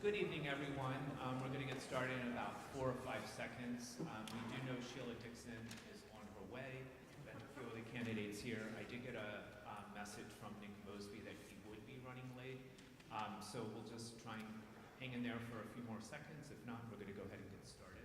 Good evening, everyone. We're going to get started in about 4 or 5 seconds. We do know Sheila Dixon is on her way. We've got a few of the candidates here. I did get a message from Nick Mosby that he would be running late. So we'll just try and hang in there for a few more seconds. If not, we're going to go ahead and get started.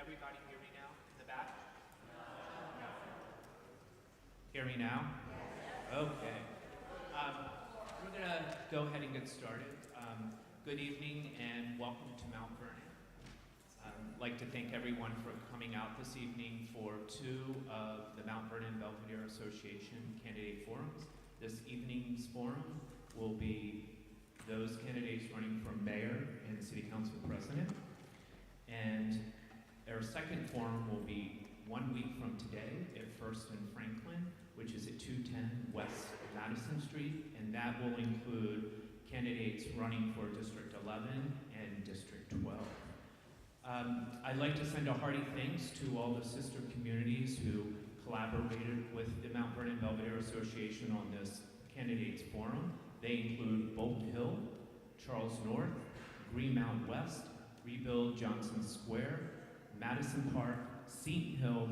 Everybody hear me now in the back? No. Hear me now? Okay. We're going to go ahead and get started. Good evening and welcome to Mount Vernon. I'd like to thank everyone for coming out this evening for 2 of the Mount Vernon Belvedere Association candidate forums. This evening's forum will be those candidates running for mayor and city council president. And our second forum will be 1 week from today at First and Franklin, which is at 210 West Madison Street, and that will include candidates running for District 11 and District 12. I'd like to send a hearty thanks to all the sister communities who collaborated with the Mount Vernon Belvedere Association on this candidates forum. They include Bolton Hill, Charles North, Greenmount West, Rebuild Johnson Square, Madison Park, Seton Hill,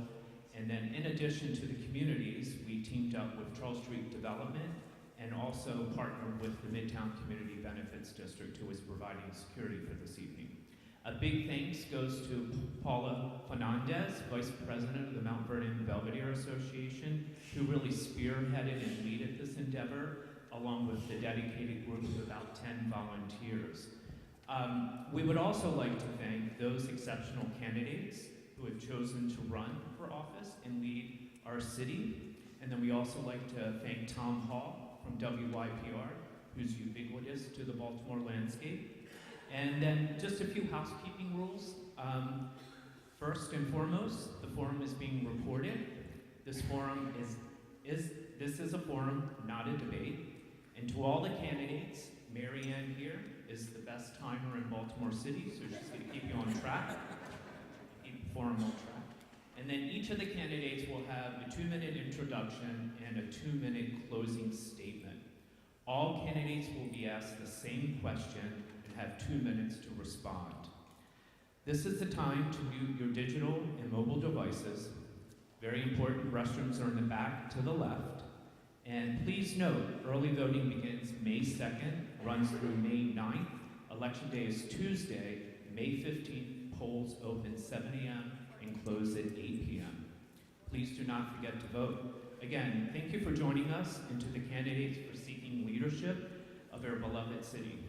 and then in addition to the communities, we teamed up with Charles Street Development and also partnered with the Midtown Community Benefits District, who is providing security for this evening. A big thanks goes to Paula Fernandez, Vice President of the Mount Vernon Belvedere Association, who really spearheaded and led this endeavor, along with the dedicated group of about 10 volunteers. We would also like to thank those exceptional candidates who have chosen to run for office and lead our city. And then we also like to thank Tom Hall from WYPR, who's ubiquitous to the Baltimore landscape. And then just a few housekeeping rules. First and foremost, the forum is being recorded. This forum is a forum, not a debate. And to all the candidates, Mary Ann here is the best timer in Baltimore City, so she's going to keep you on track, keep the forum on track. And then each of the candidates will have a 2-minute introduction and a 2-minute closing statement. All candidates will be asked the same question and have 2 minutes to respond. This is the time to mute your digital and mobile devices. Very important, restrooms are in the back to the left. And please note, early voting begins May 2nd, runs through May 9th. Election day is Tuesday, May 15th. Polls open 7 a.m. and close at 8 p.m. Please do not forget to vote. Again, thank you for joining us and to the candidates for seeking leadership of our beloved city.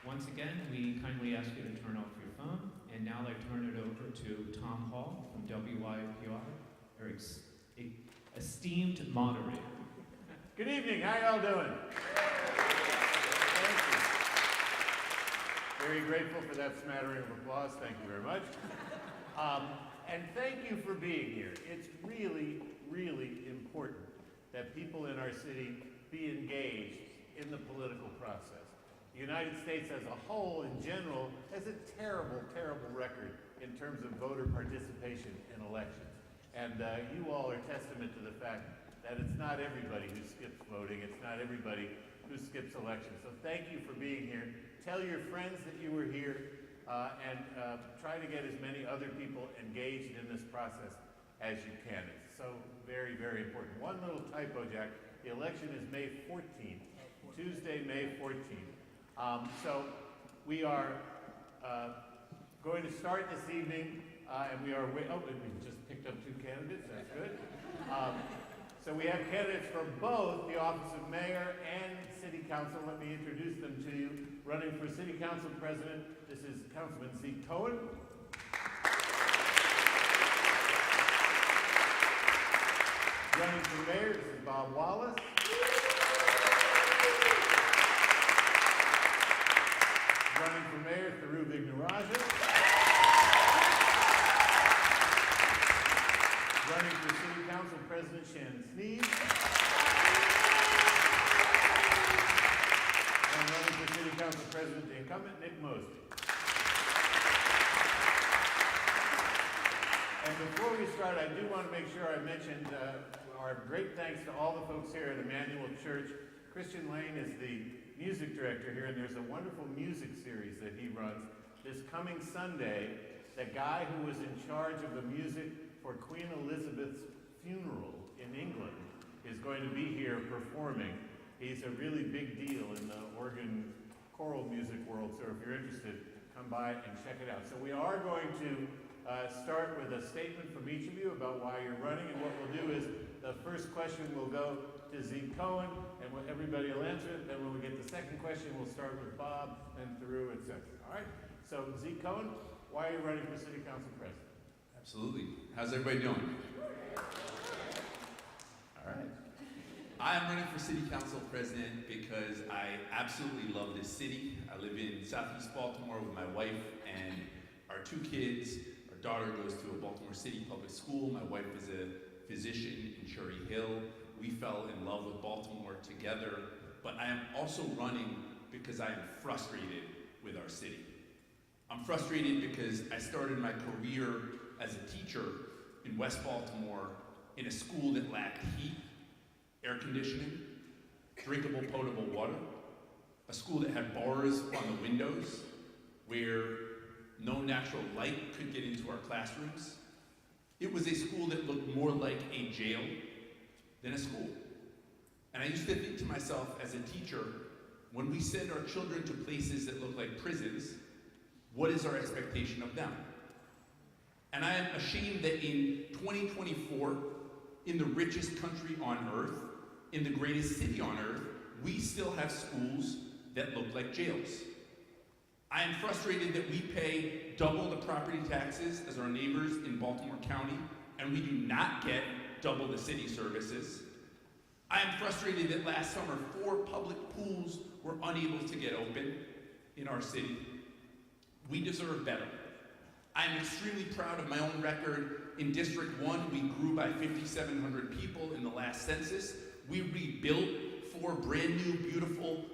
Once again, we kindly ask you to turn off your phone, and now I turn it over to Tom Hall from WYPR, our esteemed moderator. Good evening, how y'all doing? Thank you. Very grateful for that smattering of applause, thank you very much. And thank you for being here. It's really, really important that people in our city be engaged in the political process. The United States as a whole, in general, has a terrible, terrible record in terms of voter participation in elections. And you all are testament to the fact that it's not everybody who skips voting, it's not everybody who skips elections. So thank you for being here. Tell your friends that you were here, and try to get as many other people engaged in this process as you can. It's so very, very important. One little typo, Jack. The election is May 14th, Tuesday, May 14th. So we are going to start this evening, and we just picked up 2 candidates, that's good. So we have candidates for both the office of mayor and city council. Let me introduce them to you. Running for city council president, this is Councilman Zeke Cohen. Running for mayor, this is Bob Wallace. Running for mayor, Thiru Vignarajan. Running for city council president, Shannon Sneed. And running for city council president, the incumbent, Nick Mosby. And before we start, I do want to make sure I mentioned our great thanks to all the folks here at Emmanuel Church. Christian Lane is the music director here, and there's a wonderful music series that he runs. This coming Sunday, the guy who was in charge of the music for Queen Elizabeth's funeral in England is going to be here performing. He's a really big deal in the organ choral music world, so if you're interested, come by and check it out. So we are going to start with a statement from each of you about why you're running, and what we'll do is the first question will go to Zeke Cohen, and everybody will answer it. Then when we get the second question, we'll start with Bob, then Thiru, etc. All right? So Zeke Cohen, why are you running for city council president? Absolutely. How's everybody doing? All right. I'm running for city council president because I absolutely love this city. I live in Southeast Baltimore with my wife and our 2 kids. Our daughter goes to a Baltimore City public school. My wife is a physician in Cherry Hill. We fell in love with Baltimore together, but I am also running because I am frustrated with our city. I'm frustrated because I started my career as a teacher in West Baltimore in a school that lacked heat, air conditioning, drinkable potable water, a school that had bars on the windows where no natural light could get into our classrooms. It was a school that looked more like a jail than a school. And I used to think to myself as a teacher, when we send our children to places that look like prisons, what is our expectation of them? And I am ashamed that in 2024, in the richest country on earth, in the greatest city on earth, we still have schools that look like jails. I am frustrated that we pay double the property taxes as our neighbors in Baltimore County, and we do not get double the city services. I am frustrated that last summer 4 public pools were unable to get open in our city. We deserve better. I am extremely proud of my own record. In District 1, we grew by 5,700 people in the last census. We rebuilt 4 brand new, beautiful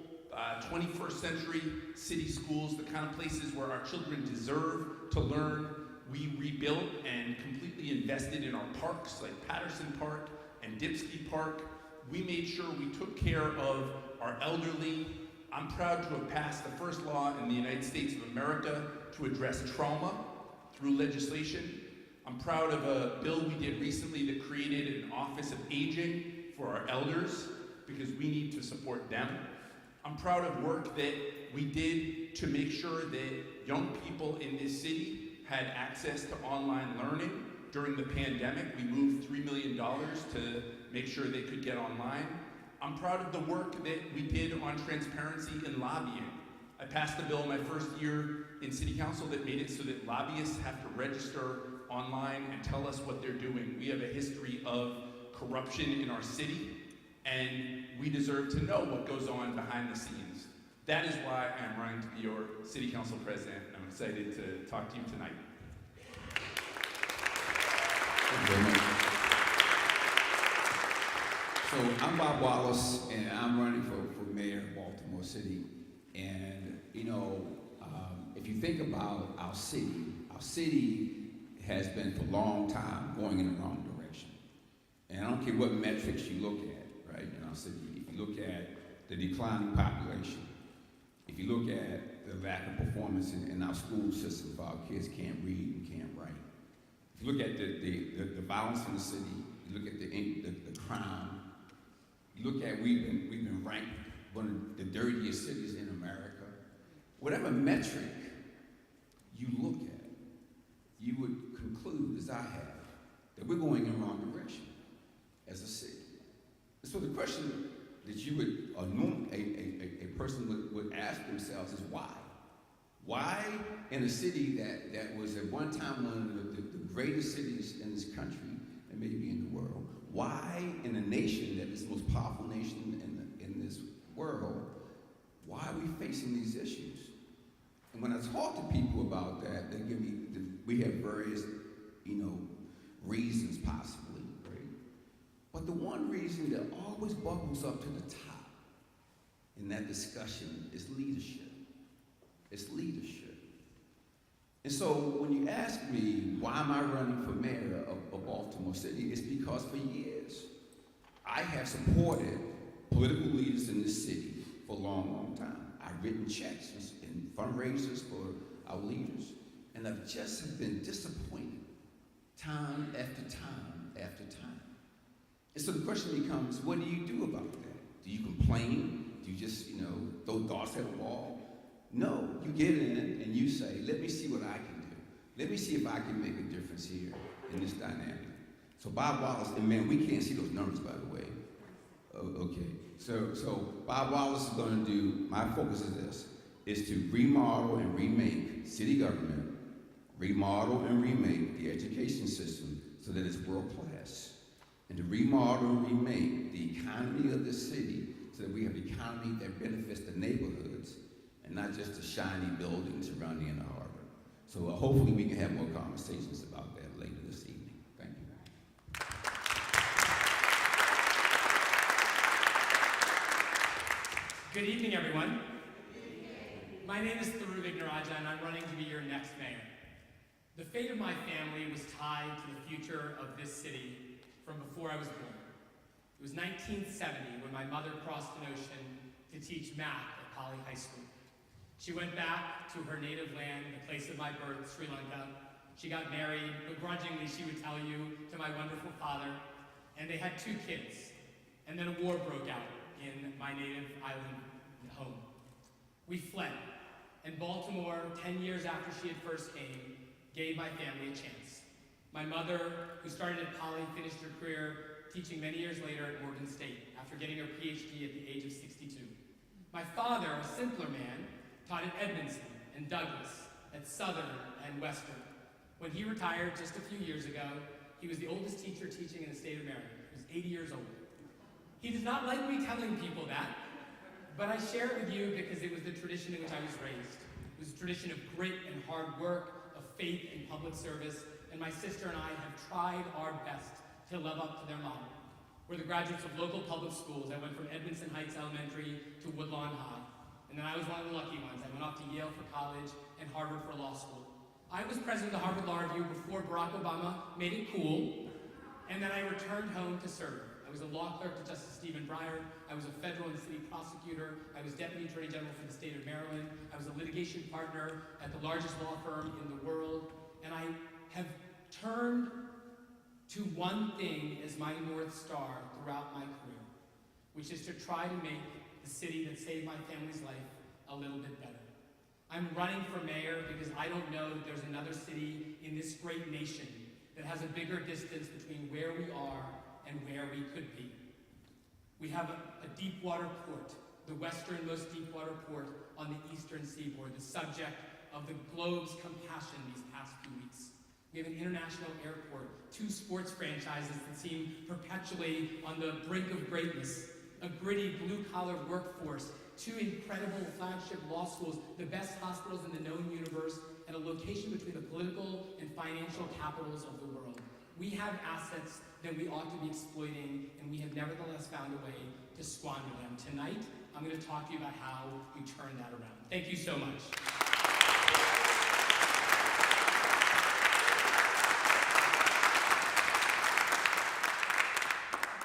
21st century city schools, the kind of places where our children deserve to learn. We rebuilt and completely invested in our parks like Patterson Park and Dipsky Park. We made sure we took care of our elderly. I'm proud to have passed the first law in the United States of America to address trauma through legislation. I'm proud of a bill we did recently that created an Office of Aging for our elders because we need to support them. I'm proud of work that we did to make sure that young people in this city had access to online learning. During the pandemic, we moved $3 million to make sure they could get online. I'm proud of the work that we did on transparency in lobbying. I passed a bill in my first year in city council that made it so that lobbyists have to register online and tell us what they're doing. We have a history of corruption in our city, and we deserve to know what goes on behind the scenes. That is why I'm running to be your city council president. I'm excited to talk to you tonight. Thank you very much. So I'm Bob Wallace, and I'm running for mayor of Baltimore City. And you know, if you think about our city has been for a long time going in the wrong direction. And I don't care what metrics you look at, right, in our city. If you look at the declining population, if you look at the lack of performance in our school system, if our kids can't read and can't write. If you look at the violence in the city, you look at the crime, you look at we've been ranked one of the dirtiest cities in America. whatever metric you look at, you would conclude, as I have, that we're going in the wrong direction as a city. And so the question that you would, a person would ask themselves is why? Why in a city that was at one time one of the greatest cities in this country and maybe in the world, why in a nation that is the most powerful nation in this world, why are we facing these issues? And when I talk to people about that, they give me, we have various, reasons possibly, right? But the one reason that always bubbles up to the top in that discussion is leadership. It's leadership. And so when you ask me, why am I running for mayor of Baltimore City, it's because for years, I have supported political leaders in this city for a long, long time. I've written checks and fundraisers for our leaders, and I've just have been disappointed time after time after time. And so the question becomes, what do you do about that? Do you complain? Do you just, throw darts at a wall? No, you get in and you say, let me see what I can do. Let me see if I can make a difference here in this dynamic. So Bob Wallace, and man, we can't see those numbers, by the way. Okay, so Bob Wallace is going to do, my focus is this, is to remodel and remake city government, remodel and remake the education system so that it's world class, and to remodel and remake the economy of the city so that we have an economy that benefits the neighborhoods and not just the shiny buildings around the inner harbor. So hopefully we can have more conversations about that later this evening. Thank you. Good evening, everyone. My name is Tharu Vignaraja, and I'm running to be your next mayor. The fate of my family was tied to the future of this city from before I was born. It was 1970 when my mother crossed an ocean to teach math at Poly High School. She went back to her native land, the place of my birth, Sri Lanka. She got married, begrudgingly she would tell you, to my wonderful father, and they had 2 kids. And then a war broke out in my native island home. We fled, and Baltimore, 10 years after she had first came, gave my family a chance. My mother, who started at Poly, finished her career teaching many years later at Morgan State after getting her PhD at the age of 62. My father, a simpler man, taught at Edmondson and Douglas, at Southern and Western. When he retired just a few years ago, he was the oldest teacher teaching in the state of Maryland. He was 80 years old. He does not like me telling people that, but I share it with you because it was the tradition in which I was raised. It was a tradition of grit and hard work, of faith in public service, and my sister and I have tried our best to live up to their model. We're the graduates of local public schools. I went from Edmondson Heights Elementary to Woodlawn High. And then I was one of the lucky ones. I went off to Yale for college and Harvard for law school. I was president of the Harvard Law Review before Barack Obama made it cool, and then I returned home to serve. I was a law clerk to Justice Stephen Breyer. I was a federal and city prosecutor. I was deputy attorney general for the state of Maryland. I was a litigation partner at the largest law firm in the world. And I have turned to one thing as my North Star throughout my career, which is to try to make the city that saved my family's life a little bit better. I'm running for mayor because I don't know that there's another city in this great nation that has a bigger distance between where we are and where we could be. We have a deep water port, the westernmost deep water port on the eastern seaboard, the subject of the globe's compassion these past few weeks. We have an international airport, 2 sports franchises that seem perpetually on the brink of greatness, a gritty blue-collar workforce, 2 incredible flagship law schools, the best hospitals in the known universe, and a location between the political and financial capitals of the world. We have assets that we ought to be exploiting, and we have nevertheless found a way to squander them. Tonight, I'm going to talk to you about how we turn that around. Thank you so much.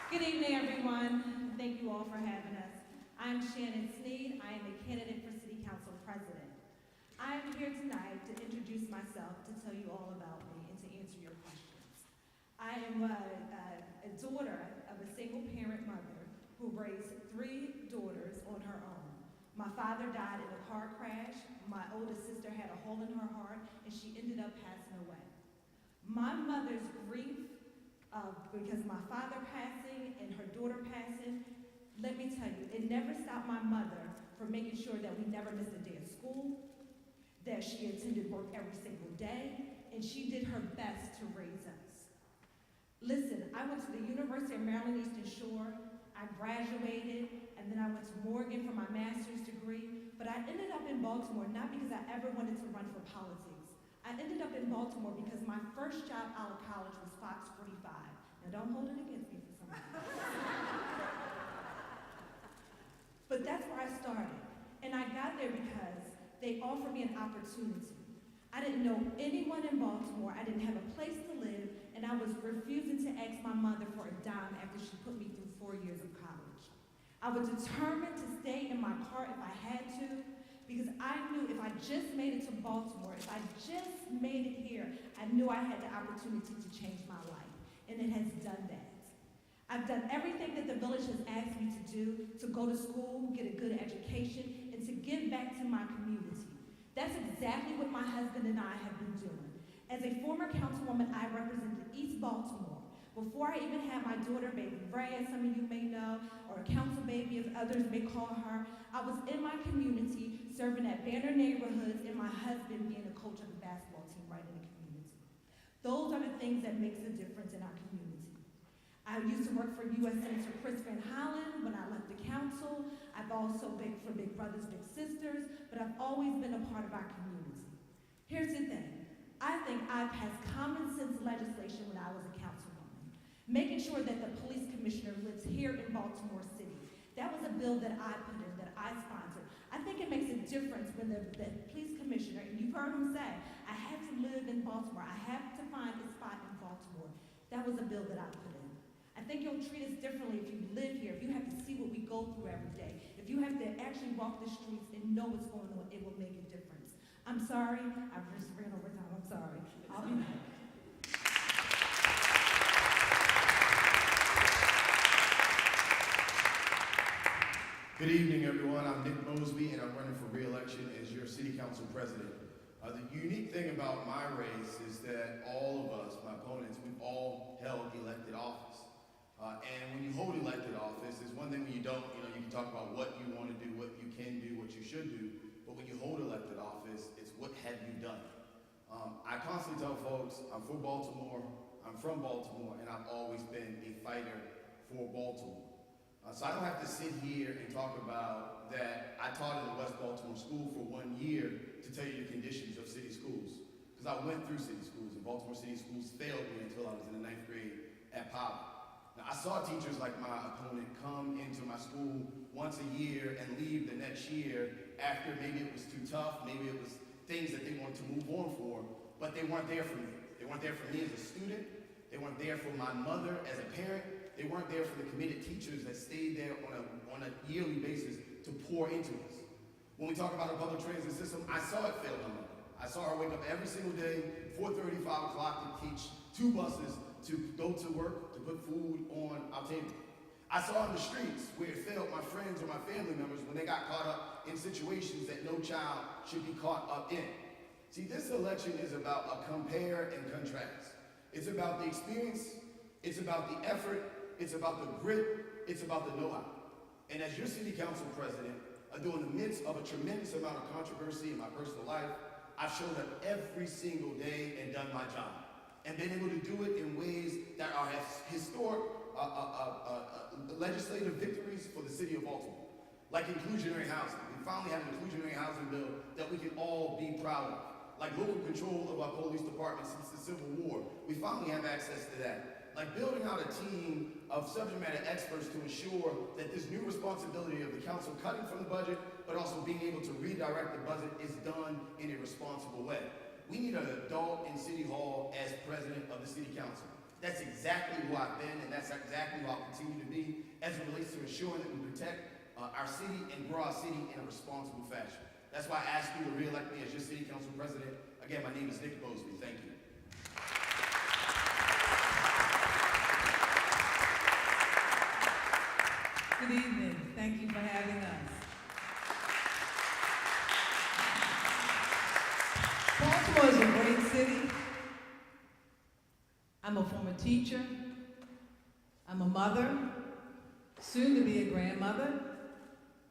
Good evening, everyone. Thank you all for having us. I'm Shannon Sneed. I am a candidate for City Council President. I am here tonight to introduce myself, to tell you all about me, and to answer your questions. I am a daughter of a single-parent mother who raised 3 daughters on her own. My father died in a car crash my oldest sister had a hole in her heart, and she ended up passing away. My mother's grief, because my father passing and her daughter passing, let me tell you, it never stopped my mother from making sure that we never missed a day of school, that she attended work every single day, and she did her best to raise us. Listen, I went to the University of Maryland Eastern Shore, I graduated, and then I went to Morgan for my master's degree, but I ended up in Baltimore not because I ever wanted to run for politics. I ended up in Baltimore because my first job out of college was Fox 45. Now don't hold it against me for some reason. But that's where I started. And I got there because they offered me an opportunity. I didn't know anyone in Baltimore, I didn't have a place to live, and I was refusing to ask my mother for a dime after she put me through 4 years of college. I was determined to stay in my car if I had to, because I knew if I just made it to Baltimore, if I just made it here, I knew I had the opportunity to change my life, and it has done that. I've done everything that the village has asked me to do, to go to school, get a good education, and to give back to my community. That's exactly what my husband and I have been doing. As a former councilwoman, I represented East Baltimore. Before I even had my daughter, baby Ray, as some of you may know, or council baby, as others may call her, I was in my community, serving at Banner neighborhoods, and my husband being the coach of the basketball team right in the community. Those are the things that makes a difference in our community. I used to work for U.S. Senator Chris Van Hollen when I left the council. I've also been for Big Brothers Big Sisters, but I've always been a part of our community. Here's the thing. I think I passed common sense legislation when I was a councilwoman, making sure that the police commissioner lives here in Baltimore City. That was a bill that I put in, that I sponsored. I think it makes a difference when the police commissioner, and you've heard him say, I have to live in Baltimore. I have to find a spot in Baltimore. That was a bill that I put in. I think you'll treat us differently if you live here, if you have to see what we go through every day, if you have to actually walk the streets and know what's going on, it will make a difference. I'm sorry, I just ran over time, I'm sorry. I'll be back. Good evening, everyone. I'm Nick Mosby, and I'm running for re-election as your city council president. The unique thing about my race is that all of us, my opponents, we've all held elected office. And when you hold elected office, there's one thing when you don't, you can talk about what you want to do, what you can do, what you should do. But when you hold elected office, it's what have you done? I constantly tell folks, I'm for Baltimore, I'm from Baltimore, and I've always been a fighter for Baltimore. So I don't have to sit here and talk about that I taught in the West Baltimore School for 1 year to tell you the conditions of city schools. Because I went through city schools, and Baltimore city schools failed me until I was in the 9th grade at Powell. Now, I saw teachers like my opponent come into my school once a year and leave the next year after maybe it was too tough, maybe it was things that they wanted to move on for, but they weren't there for me. They weren't there for me as a student. They weren't there for my mother as a parent. They weren't there for the committed teachers that stayed there on a yearly basis to pour into us. When we talk about the public transit system, I saw it fail my mother. I saw her wake up every single day, 4:30, 5 o'clock, to teach 2 buses to go to work, to put food on our table. I saw in the streets where it failed my friends or my family members when they got caught up in situations that no child should be caught up in. See, this election is about a compare and contrast. It's about the experience, it's about the effort, it's about the grit, it's about the know-how. And as your city council president, during the midst of a tremendous amount of controversy in my personal life, I've showed up every single day and done my job. And been able to do it in ways that are historic legislative victories for the city of Baltimore. Like inclusionary housing. We finally have an inclusionary housing bill that we can all be proud of. Like local control of our police department since the Civil War. We finally have access to that. Like building out a team of subject matter experts to ensure that this new responsibility of the council cutting from the budget, but also being able to redirect the budget is done in a responsible way. We need an adult in City Hall as president of the City Council. That's exactly who I've been, and that's exactly who I'll continue to be as it relates to ensuring that we protect our city and grow our city in a responsible fashion. That's why I asked you to re-elect me as your City Council president. Again, my name is Nick Mosby. Thank you. Good evening. Thank you for having us. Baltimore is a great city. I'm a former teacher. I'm a mother, soon to be a grandmother,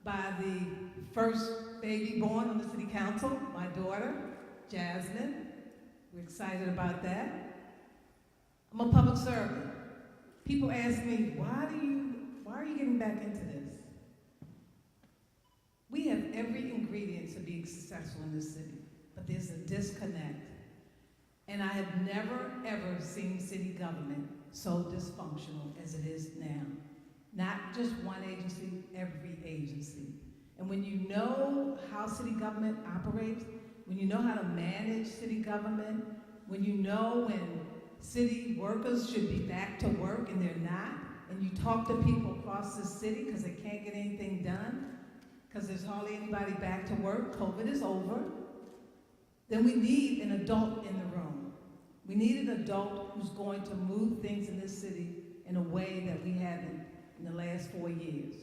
by the first baby born on the city council, my daughter, Jasmine. We're excited about that. I'm a public servant. People ask me, why are you getting back into this? We have every ingredient to be successful in this city, but there's a disconnect. And I have never, ever seen city government so dysfunctional as it is now. Not just one agency, every agency. And when you know how city government operates, when you know how to manage city government, when you know when city workers should be back to work and they're not, and you talk to people across the city because they can't get anything done, because there's hardly anybody back to work, COVID is over, then we need an adult in the room. We need an adult who's going to move things in this city in a way that we haven't in the last 4 years.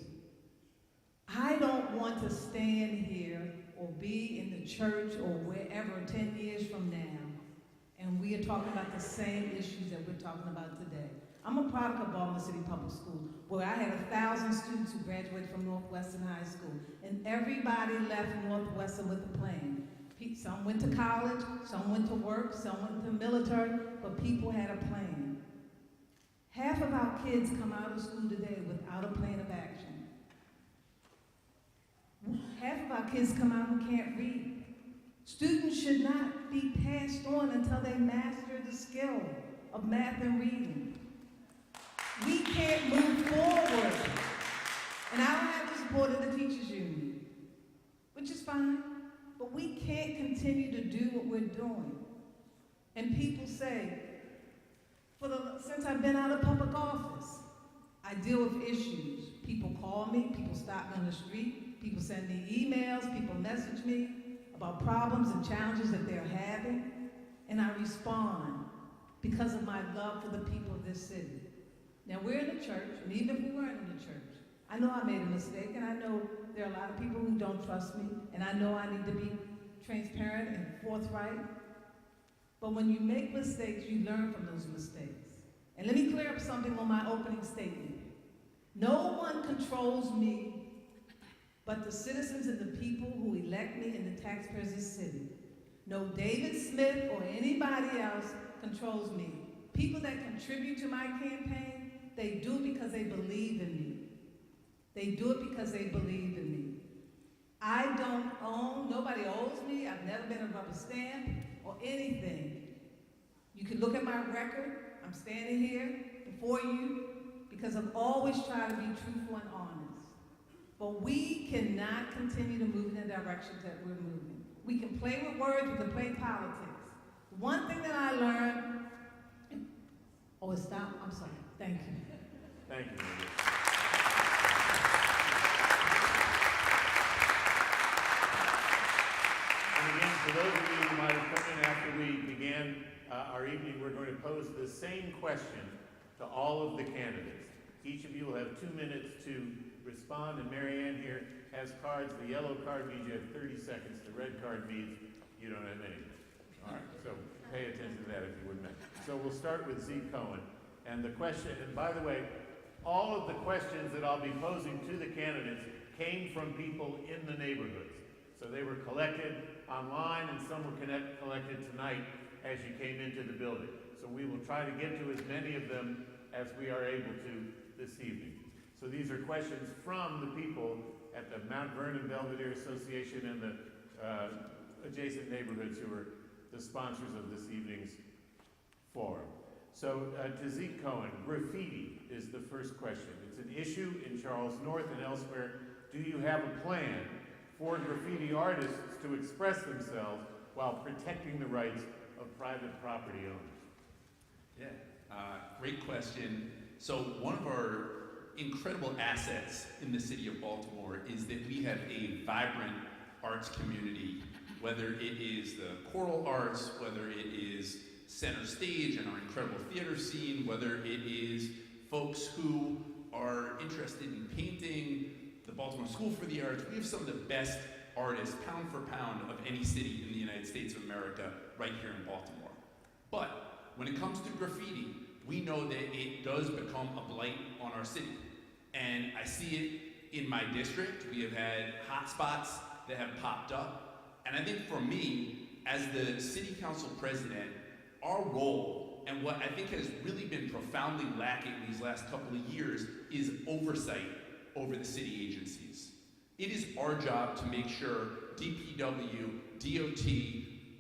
I don't want to stand here or be in the church or wherever 10 years from now, and we are talking about the same issues that we're talking about today. I'm a product of Baltimore City Public School, where I had 1,000 students who graduated from Northwestern High School, and everybody left Northwestern with a plan. Some went to college, some went to work, some went to the military, but people had a plan. Half of our kids come out of school today without a plan of action. Half of our kids come out who can't read. Students should not be passed on until they master the skill of math and reading. We can't move forward. And I don't have the support of the teachers union, which is fine, but we can't continue to do what we're doing. And people say, since I've been out of public office, I deal with issues. People call me, people stop me on the street, people send me emails, people message me about problems and challenges that they're having, and I respond because of my love for the people of this city. Now, we're in the church, and even if we weren't in the church, I know I made a mistake, and I know there are a lot of people who don't trust me, and I know I need to be transparent and forthright. But when you make mistakes, you learn from those mistakes. And let me clear up something on my opening statement. No one controls me but the citizens and the people who elect me and the taxpayers of this city. No David Smith or anybody else controls me. People that contribute to my campaign, they do it because they believe in me. They do it because they believe in me. I don't own, nobody owes me, I've never been a rubber stamp or anything. You can look at my record, I'm standing here before you because I've always tried to be truthful and honest. But we cannot continue to move in the direction that we're moving. We can play with words, we can play politics. One thing that I learned, oh, it stopped? I'm sorry, thank you. Thank you, Linda. And again, for those of you who might have come in after we began our evening, we're going to pose the same question to all of the candidates. Each of you will have 2 minutes to respond, and Marianne here has cards. The yellow card means you have 30 seconds. The red card means you don't have any. All right, so pay attention to that if you wouldn't mind. So we'll start with Zeke Cohen. And the question, and by the way, all of the questions that I'll be posing to the candidates came from people in the neighborhoods. So they were collected online, and some were collected tonight as you came into the building. So we will try to get to as many of them as we are able to this evening. So these are questions from the people at the Mount Vernon Belvedere Association and the adjacent neighborhoods who are the sponsors of this evening's forum. So to Zeke Cohen, graffiti is the first question. It's an issue in Charles North and elsewhere. Do you have a plan for graffiti artists to express themselves while protecting the rights of private property owners? Yeah, great question. So one of our incredible assets in the city of Baltimore is that we have a vibrant arts community, whether it is the choral arts, whether it is center stage and our incredible theater scene, whether it is folks who are interested in painting, the Baltimore School for the Arts. We have some of the best artists, pound for pound, of any city in the United States of America right here in Baltimore. But when it comes to graffiti, we know that it does become a blight on our city. And I see it in my district. We have had hot spots that have popped up. And I think for me, as the city council president, our role, and what I think has really been profoundly lacking these last couple of years, is oversight over the city agencies. It is our job to make sure DPW, DOT,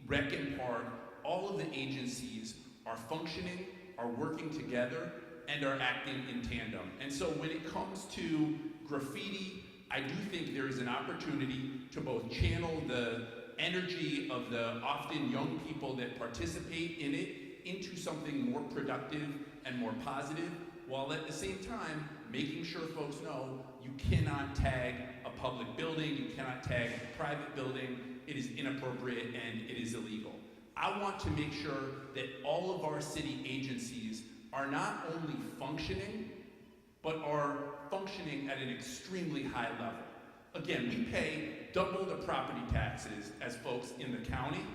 Rec and Park, all of the agencies are functioning, are working together, and are acting in tandem. And so when it comes to graffiti, I do think there is an opportunity to both channel the energy of the often young people that participate in it into something more productive and more positive, while at the same time making sure folks know you cannot tag a public building, you cannot tag a private building. It is inappropriate and it is illegal. I want to make sure that all of our city agencies are not only functioning, but are functioning at an extremely high level. Again, we pay double the property taxes as folks in the county.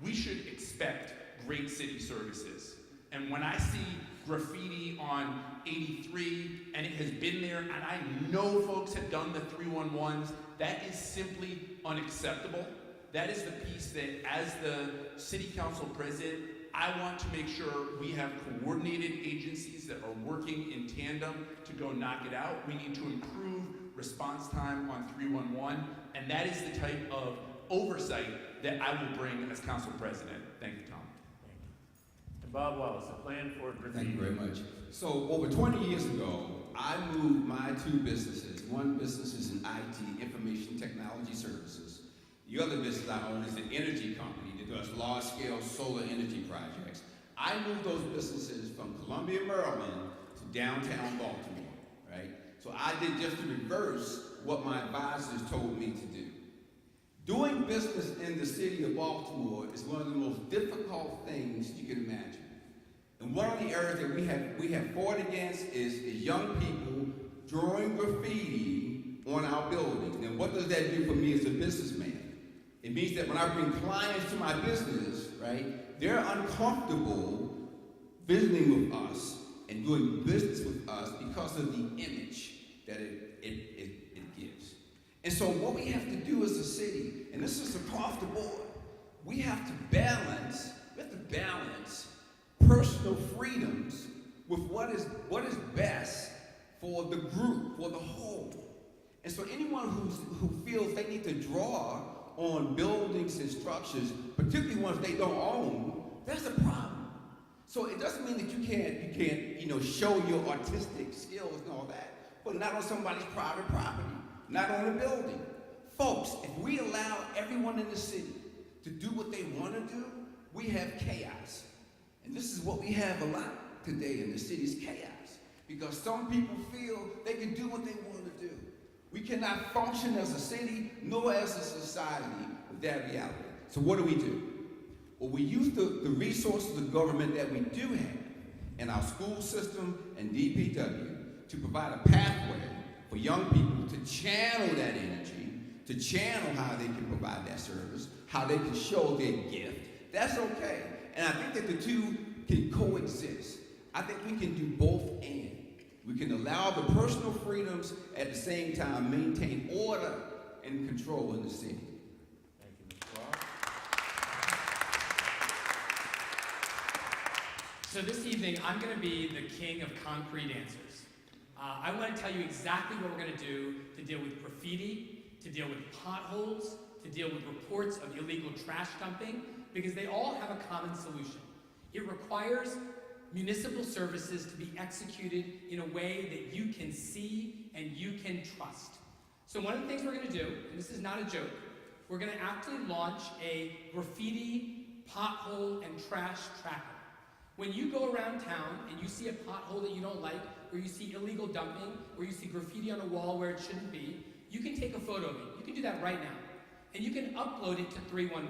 We should expect great city services. And when I see graffiti on 83, and it has been there, and I know folks have done the 311s, that is simply unacceptable. That is the piece that, as the city council president, I want to make sure we have coordinated agencies that are working in tandem to go knock it out. We need to improve response time on 311, and that is the type of oversight that I will bring as council president. Thank you, Tom. Thank you. And Bob Wallace, a plan for graffiti. Thank you very much. So over 20 years ago, I moved my two businesses. One business is in IT, Information Technology Services. The other business I own is an energy company that does large-scale solar energy projects. I moved those businesses from Columbia, Maryland to downtown Baltimore, right? So I did just the reverse what my advisors told me to do. Doing business in the city of Baltimore is one of the most difficult things you can imagine. And one of the areas that we have fought against is young people drawing graffiti on our buildings. And what does that do for me as a businessman? It means that when I bring clients to my business, right, they're uncomfortable visiting with us and doing business with us because of the image that it gives. And so what we have to do as a city, and this is across the board, we have to balance personal freedoms with what is best for the group, for the whole. And so anyone who feels they need to draw on buildings and structures, particularly ones they don't own, that's a problem. So it doesn't mean that you can't show your artistic skills and all that, but not on somebody's private property, not on a building. Folks, if we allow everyone in the city to do what they want to do, we have chaos. And this is what we have a lot today in the city, is chaos. Because some people feel they can do what they want to do. We cannot function as a city, nor as a society with that reality. So what do? Well, we use the resources of government that we do have in our school system and DPW to provide a pathway for young people to channel that energy, to channel how they can provide that service, how they can show their gift. That's okay. And I think that the two can coexist. I think we can do both and. We can allow the personal freedoms at the same time maintain order and control in the city. Thank you, Mr. Wallace. So this evening, I'm going to be the king of concrete answers. I want to tell you exactly what we're going to do to deal with graffiti, to deal with potholes, to deal with reports of illegal trash dumping, because they all have a common solution. It requires municipal services to be executed in a way that you can see and you can trust. So one of the things we're going to do, and this is not a joke, we're going to actually launch a graffiti, pothole, and trash tracker. When you go around town and you see a pothole that you don't like, or you see illegal dumping, or you see graffiti on a wall where it shouldn't be, you can take a photo of it. You can do that right now. And you can upload it to 311.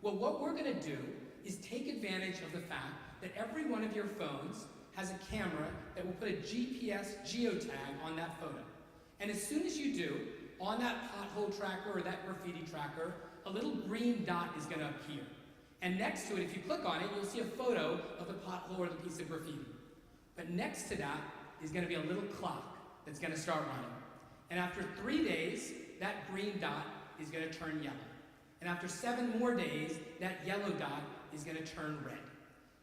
Well, what we're going to do is take advantage of the fact that every one of your phones has a camera that will put a GPS geotag on that photo. And as soon as you do, on that pothole tracker or that graffiti tracker, a little green dot is going to appear. And next to it, if you click on it, you'll see a photo of the pothole or the piece of graffiti. But next to that is going to be a little clock that's going to start running. And after 3 days, that green dot is going to turn yellow. And after 7 more days, that yellow dot is going to turn red.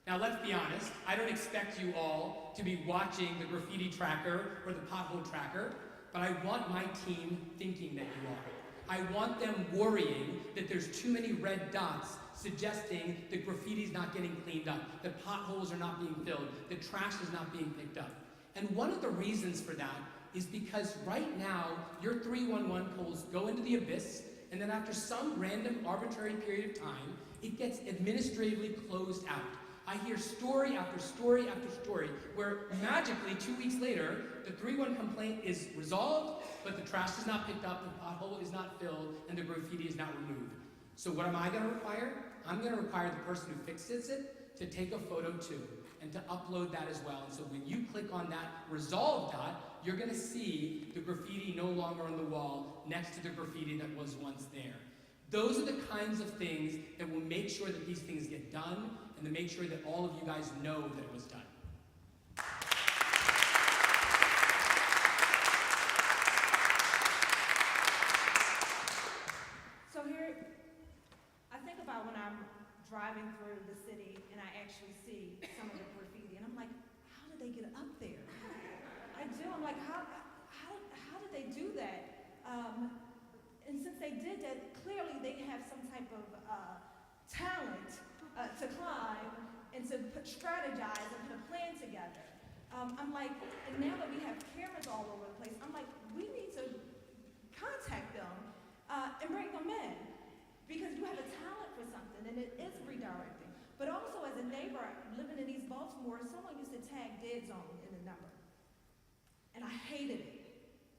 Now let's be honest, I don't expect you all to be watching the graffiti tracker or the pothole tracker, but I want my team thinking that you are. I want them worrying that there's too many red dots suggesting the graffiti's not getting cleaned up, the potholes are not being filled, the trash is not being picked up. And one of the reasons for that is because right now, your 311 poles go into the abyss, and then after some random arbitrary period of time, it gets administratively closed out. I hear story after story after story where magically 2 weeks later, the 311 complaint is resolved, but the trash is not picked up, the pothole is not filled, and the graffiti is not removed. So what am I going to require? I'm going to require the person who fixes it to take a photo too, and to upload that as well. And so when you click on that resolve dot, you're going to see the graffiti no longer on the wall next to the graffiti that was once there. Those are the kinds of things that will make sure that these things get done, and to make sure that all of you guys know that it was done. So here, I think about when I'm driving through the city and I actually see some of the graffiti, and I'm like, how did they get up there? I do. I'm like, how did they do that? And since they did that, clearly they have some type of talent to climb and to strategize and put a plan together. I'm like, and now that we have cameras all over the place, I'm like, we need to contact them and bring them in, because you have a talent for something, and it is redirecting. But also, as a neighbor living in East Baltimore, someone used to tag dead zone in the number, and I hated it.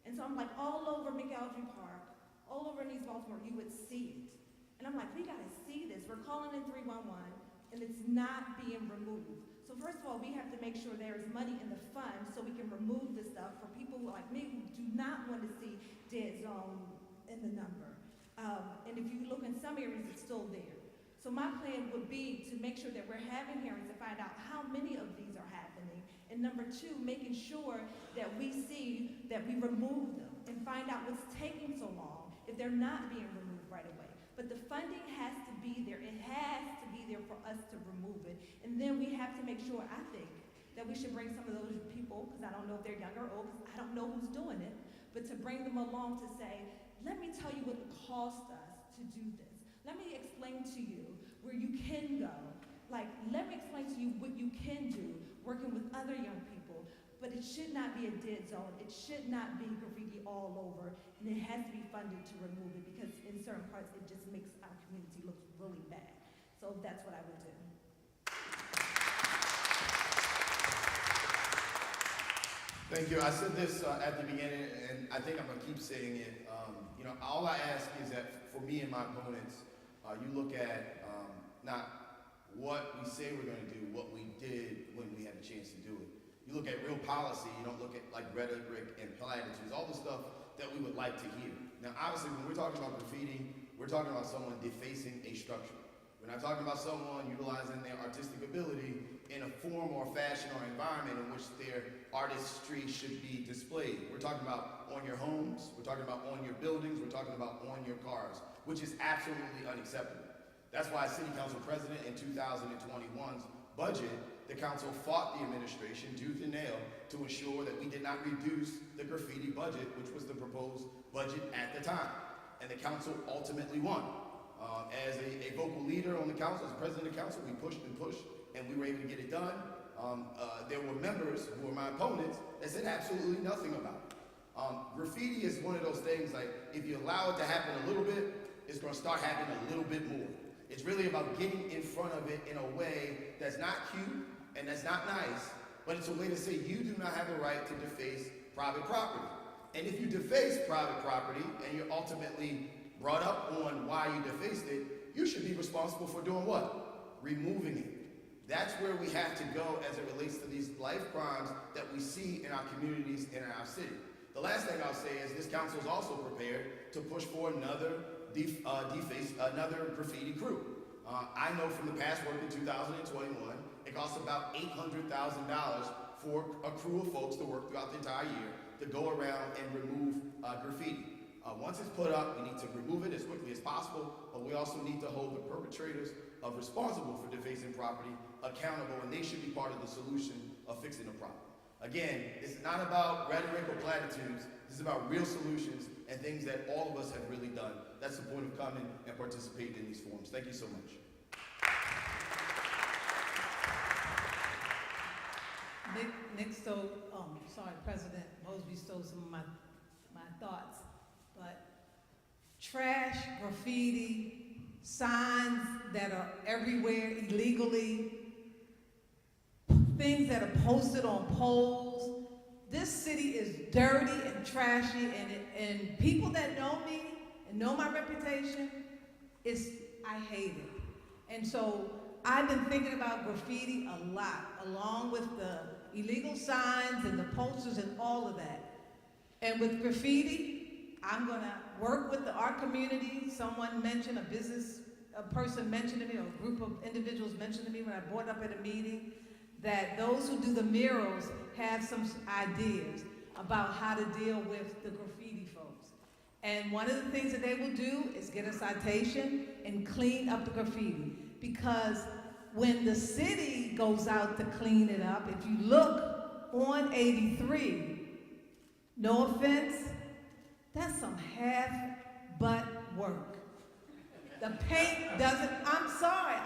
And so I'm like, all over McAlvin Park, all over in East Baltimore, you would see it. And I'm like, we gotta see this. We're calling in 311, and it's not being removed. So first of all, we have to make sure there is money in the fund so we can remove this stuff for people like me who do not want to see dead zone in the number. And if you look in some areas, it's still there. So my plan would be to make sure that we're having hearings to find out how many of these are happening. And number two, making sure that we see that we remove them and find out what's taking so long if they're not being removed right away. But the funding has to be there. It has to be there for us to remove it. And then we have to make sure, I think, that we should bring some of those people, because I don't know if they're young or old, because I don't know who's doing it, but to bring them along to say, let me tell you what it cost us to do this. Let me explain to you where you can go. Like, let me explain to you what you can do working with other young people. But it should not be a dead zone. It should not be graffiti all over. And it has to be funded to remove it, because in certain parts it just makes our community look really bad. So that's what I would do. Thank you. I said this at the beginning, and I think I'm going to keep saying it. All I ask is that for me and my opponents, you look at not what we say we're going to do, what we did when we had a chance to do it. You look at real policy, you don't look at like rhetoric and platitudes, all the stuff that we would like to hear. Now, obviously, when we're talking about graffiti, we're talking about someone defacing a structure. We're not talking about someone utilizing their artistic ability in a form or fashion or environment in which their artistry should be displayed. We're talking about on your homes, we're talking about on your buildings, we're talking about on your cars, which is absolutely unacceptable. That's why City Council President in 2021's budget, the council fought the administration tooth and nail to ensure that we did not reduce the graffiti budget, which was the proposed budget at the time. And the council ultimately won. As a vocal leader on the council, as president of the council, we pushed and pushed, and we were able to get it done. There were members who were my opponents that said absolutely nothing about it. Graffiti is one of those things, like, if you allow it to happen a little bit, it's going to start happening a little bit more. It's really about getting in front of it in a way that's not cute and that's not nice, but it's a way to say you do not have the right to deface private property. And if you deface private property and you're ultimately brought up on why you defaced it, you should be responsible for doing what? Removing it. That's where we have to go as it relates to these life crimes that we see in our communities and in our city. The last thing I'll say is this council is also prepared to push for another graffiti crew. I know from the past work in 2021, it costs about $800,000 for a crew of folks to work throughout the entire year to go around and remove graffiti. Once it's put up, we need to remove it as quickly as possible, but we also need to hold the perpetrators responsible for defacing property accountable, and they should be part of the solution of fixing the problem. Again, it's not about rhetoric or platitudes. This is about real solutions and things that all of us have really done. That's the point of coming and participating in these forums. Thank you so much. Nick stole, President Mosby stole some of my thoughts, but trash, graffiti, signs that are everywhere illegally, things that are posted on poles. This city is dirty and trashy, and people that know me and know my reputation, I hate it. And so I've been thinking about graffiti a lot, along with the illegal signs and the posters and all of that. And with graffiti, I'm gonna work with the art community. Someone mentioned, a person mentioned to me, or a group of individuals mentioned to me when I brought up at a meeting, that those who do the murals have some ideas about how to deal with the graffiti folks. And one of the things that they will do is get a citation and clean up the graffiti. Because when the city goes out to clean it up, if you look on 83, no offense, that's some half-butt work. The paint doesn't, I'm sorry,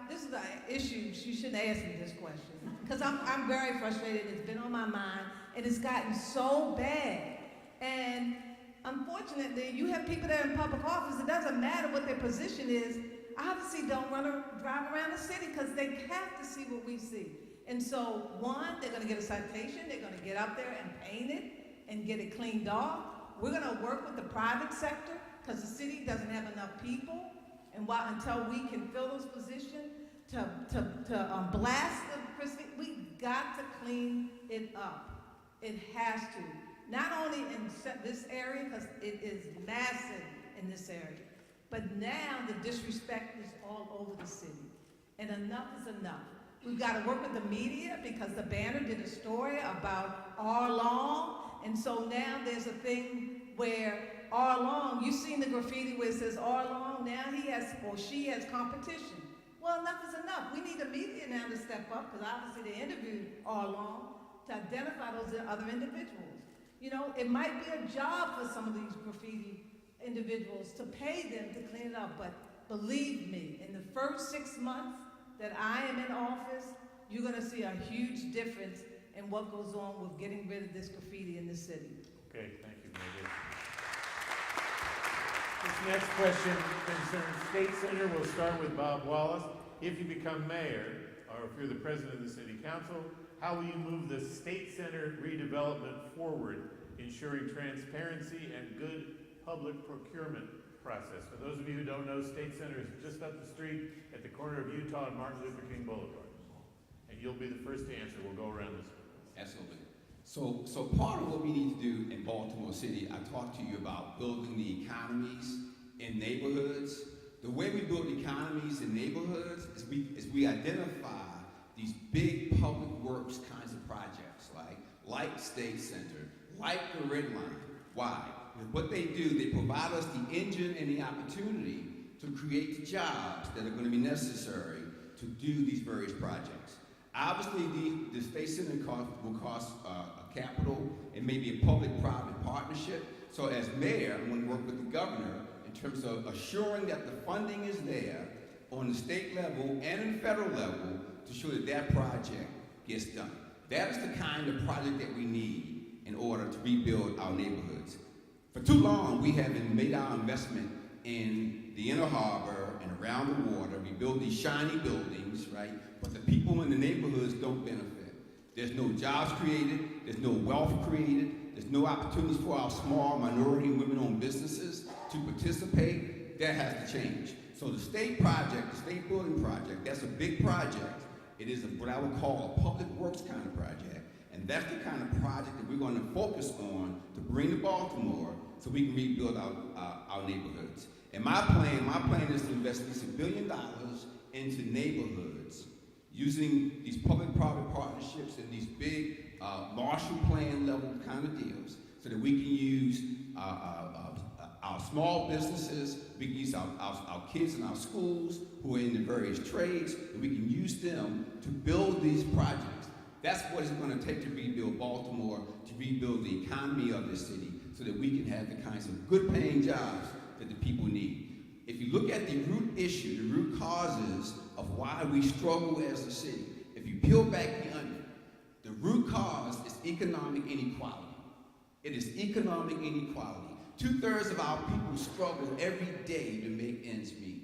this is an issue, you shouldn't ask me this question, because I'm very frustrated, it's been on my mind, and it's gotten so bad. And unfortunately, you have people that are in public office, it doesn't matter what their position is, obviously don't drive around the city because they have to see what we see. And so, one, they're gonna get a citation, they're gonna get up there and paint it and get it cleaned off. We're gonna work with the private sector because the city doesn't have enough people, and until we can fill those positions to blast the graffiti, we got to clean it up. It has to. Not only in this area, because it is massive in this area, but now the disrespect is all over the city. And enough is enough. We've got to work with the media because the Banner did a story about R. Long, and so now there's a thing where R. Long, you've seen the graffiti where it says R. Long, now he has, or she has competition. Well, enough is enough. We need the media now to step up, because obviously they interviewed R. Long to identify those other individuals. You know, it might be a job for some of these graffiti individuals to pay them to clean it up, but believe me, in the first 6 months that I am in office, you're gonna see a huge difference in what goes on with getting rid of this graffiti in the city. Okay, thank you, Megan. This next question concerns State Center. We'll start with Bob Wallace. If you become mayor, or if you're the president of the city council, how will you move the State Center redevelopment forward, ensuring transparency and good public procurement process? For those of you who don't know, State Center is just up the street at the corner of Utah and Martin Luther King Boulevard. And you'll be the first to answer. We'll go around this way. Absolutely. So part of what we need to do in Baltimore City, I talked to you about building the economies in neighborhoods. The way we build economies in neighborhoods is we identify these big public works kinds of projects, like State Center, like the Red Line. Why? Because what they do, they provide us the engine and the opportunity to create the jobs that are going to be necessary to do these various projects. Obviously, the State Center will cost capital and maybe a public-private partnership. So as mayor, I'm going to work with the governor in terms of assuring that the funding is there on the state level and in the federal level to show that that project gets done. That is the kind of project that we need in order to rebuild our neighborhoods. For too long, we haven't made our investment in the inner harbor and around the water. We build these shiny buildings, right? But the people in the neighborhoods don't benefit. There's no jobs created, there's no wealth created, there's no opportunities for our small minority and women-owned businesses to participate. That has to change. So the state project, the state building project, that's a big project. It is what I would call a public works kind of project. And that's the kind of project that we're going to focus on to bring to Baltimore so we can rebuild our neighborhoods. And my plan is to invest at least $1 billion into neighborhoods using these public-private partnerships and these big Marshall Plan level kind of deals so that we can use our small businesses, we can use our kids in our schools who are in the various trades, and we can use them to build these projects. That's what it's going to take to rebuild Baltimore, to rebuild the economy of the city, so that we can have the kinds of good-paying jobs that the people need. If you look at the root issue, the root causes of why we struggle as a city, if you peel back the onion, the root cause is economic inequality. It is economic inequality. 2/3 of our people struggle every day to make ends meet.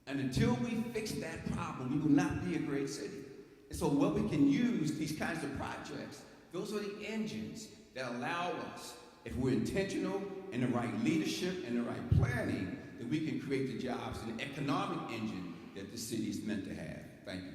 And until we fix that problem, we will not be a great city. And so what we can use, these kinds of projects, those are the engines that allow us, if we're intentional and the right leadership and the right planning, that we can create the jobs and the economic engine that the city is meant to have. Thank you.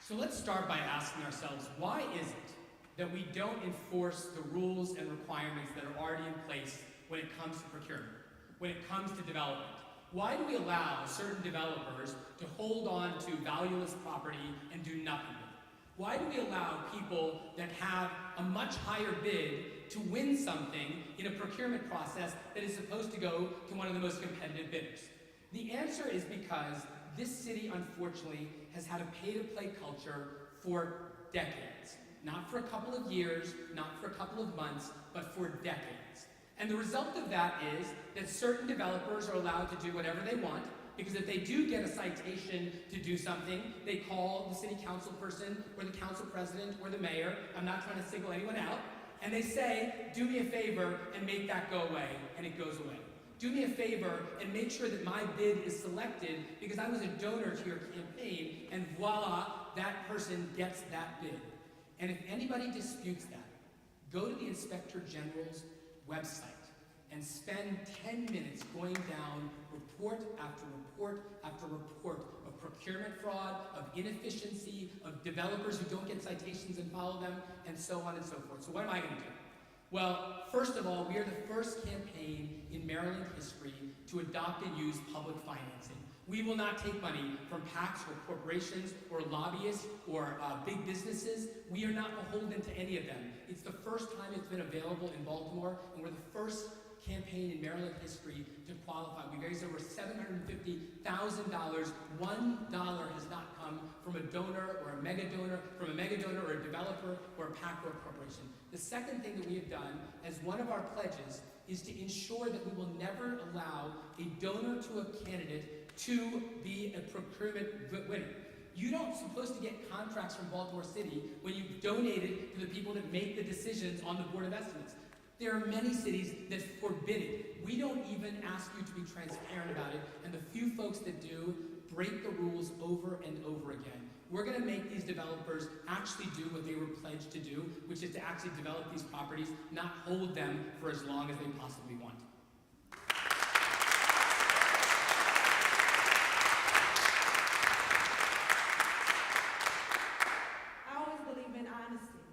So let's start by asking ourselves, why is it that we don't enforce the rules and requirements that are already in place when it comes to procurement, when it comes to development? Why do we allow certain developers to hold on to valueless property and do nothing with it? Why do we allow people that have a much higher bid to win something in a procurement process that is supposed to go to one of the most competitive bidders? The answer is because this city, unfortunately, has had a pay-to-play culture for decades. Not for a couple of years, not for a couple of months, but for decades. And the result of that is that certain developers are allowed to do whatever they want, because if they do get a citation to do something, they call the city council person or the council president or the mayor, I'm not trying to single anyone out, and they say, do me a favor and make that go away, and it goes away. Do me a favor and make sure that my bid is selected because I was a donor to your campaign, and voila, that person gets that bid. And if anybody disputes that, go to the Inspector General's website and spend 10 minutes going down report after report after report of procurement fraud, of inefficiency, of developers who don't get citations and follow them, and so on and so forth. So what am I going to do? Well, first of all, we are the first campaign in Maryland history to adopt and use public financing. We will not take money from PACs or corporations or lobbyists or big businesses. We are not beholden to any of them. It's the first time it's been available in Baltimore, and we're the first campaign in Maryland history to qualify. We raised over $750,000. $1 has not come from a donor or a mega donor, or a developer or a PAC or a corporation. The second thing that we have done as one of our pledges is to ensure that we will never allow a donor to a candidate to be a procurement winner. You don't supposed to get contracts from Baltimore City when you've donated to the people that make the decisions on the Board of Estimates. There are many cities that forbid it. We don't even ask you to be transparent about it, and the few folks that do break the rules over and over again. We're going to make these developers actually do what they were pledged to do, which is to actually develop these properties, not hold them for as long as they possibly want. I always believe in honesty.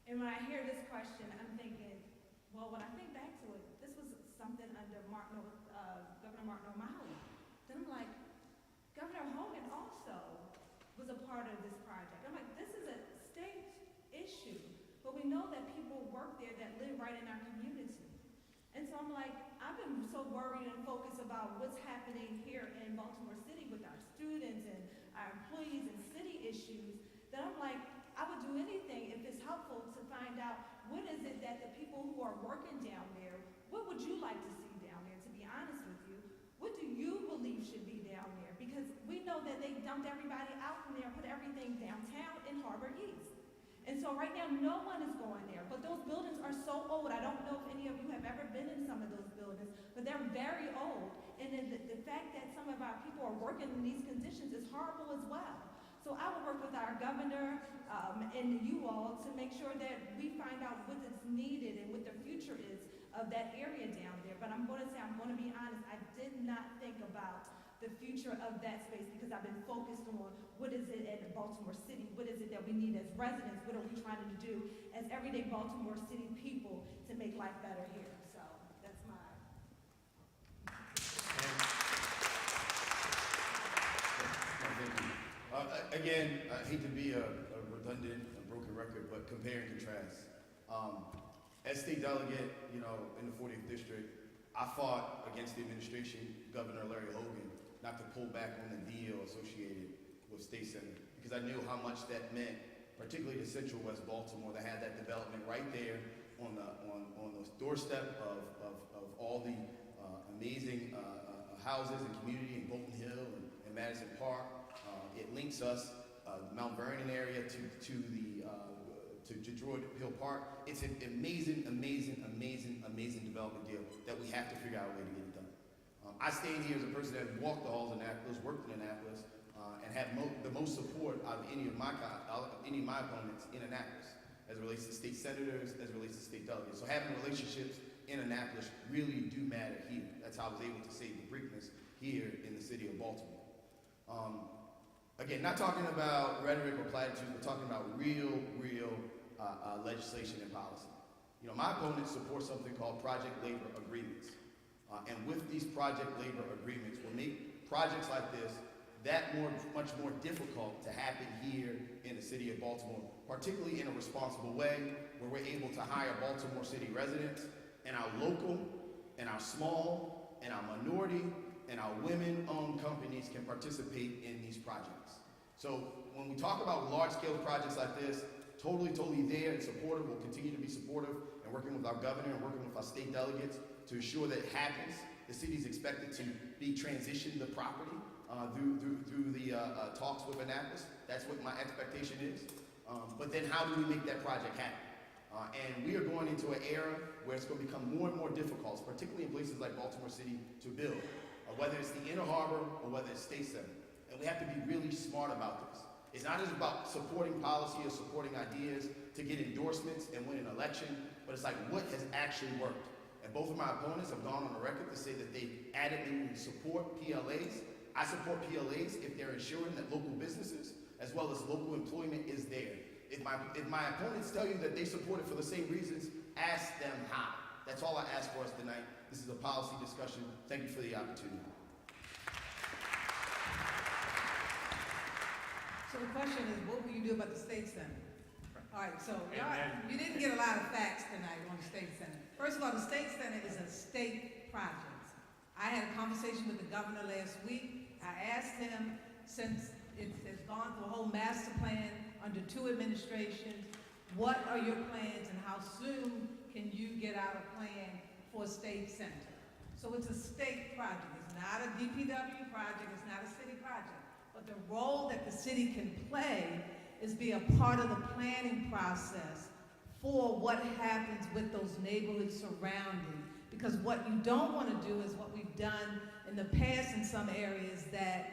And when I hear this question, I'm thinking, well, when I think back to it, this was something under Governor Martin O'Malley. Then I'm like, Governor Hogan also was a part of this project. I'm like, this is a state issue, but we know that people work there that live right in our community. And so I'm like, I've been so worried and focused about what's happening here in Baltimore City with our students and our employees and city issues, that I'm like, I would do anything if it's helpful to find out what is it that the people who are working down there, what would you like to see down there, to be honest with you? What do you believe should be down there? Because we know that they dumped everybody out from there, put everything downtown in Harbor East. And so right now, no one is going there. But those buildings are so old. I don't know if any of you have ever been in some of those buildings, but they're very old. And then the fact that some of our people are working in these conditions is horrible as well. So I will work with our governor and you all to make sure that we find out what is needed and what the future is of that area down there. But I'm going to say, I'm going to be honest, I did not think about the future of that space because I've been focused on what is it in Baltimore City, what is it that we need as residents, what are we trying to do as everyday Baltimore City people to make life better here. So that's my... Again, I hate to be a redundant, a broken record, but compare and contrast. As state delegate, in the 40th district, I fought against the administration, Governor Larry Hogan, not to pull back on the deal associated with State Center because I knew how much that meant, particularly to Central West Baltimore, that had that development right there on the doorstep of all the amazing houses and community in Bolton Hill and Madison Park. It links us, Mount Vernon area, to Druid Hill Park. It's an amazing development deal that we have to figure out a way to get it done. I stand here as a person that walked the halls of Annapolis, worked in Annapolis, and have the most support out of any of my opponents in Annapolis, as it relates to state senators, as it relates to state delegates. So having relationships in Annapolis really do matter here. That's how I was able to save the Preakness here in the city of Baltimore. Again, not talking about rhetoric or platitudes, but talking about real legislation and policy. My opponents support something called project labor agreements. And with these project labor agreements will make projects like this much more difficult to happen here in the city of Baltimore, particularly in a responsible way where we're able to hire Baltimore City residents and our local and our small and our minority and our women-owned companies can participate in these projects. So when we talk about large-scale projects like this, totally there and supportive, we'll continue to be supportive and working with our governor and working with our state delegates to ensure that it happens. The city is expected to be transitioned the property through the talks with Annapolis. That's what my expectation is. But then how do we make that project happen? And we are going into an era where it's going to become more and more difficult, particularly in places like Baltimore City, to build, whether it's the Inner Harbor or whether it's State Center. And we have to be really smart about this. It's not just about supporting policy or supporting ideas to get endorsements and win an election, but it's like what has actually worked. And both of my opponents have gone on the record to say that they adamantly support PLAs. I support PLAs if they're ensuring that local businesses as well as local employment is there. If my opponents tell you that they support it for the same reasons, ask them how. That's all I ask for us tonight. This is a policy discussion. Thank you for the opportunity. So the question is, what will you do about the State Center? All right, so you didn't get a lot of facts tonight on the State Center. First of all, the State Center is a state project. I had a conversation with the governor last week. I asked him, since it's gone through a whole master plan under 2 administrations, what are your plans and how soon can you get out a plan for a State Center? So it's a state project. It's not a DPW project. It's not a city project. But the role that the city can play is be a part of the planning process for what happens with those neighborhoods surrounding. Because what you don't want to do is what we've done in the past in some areas that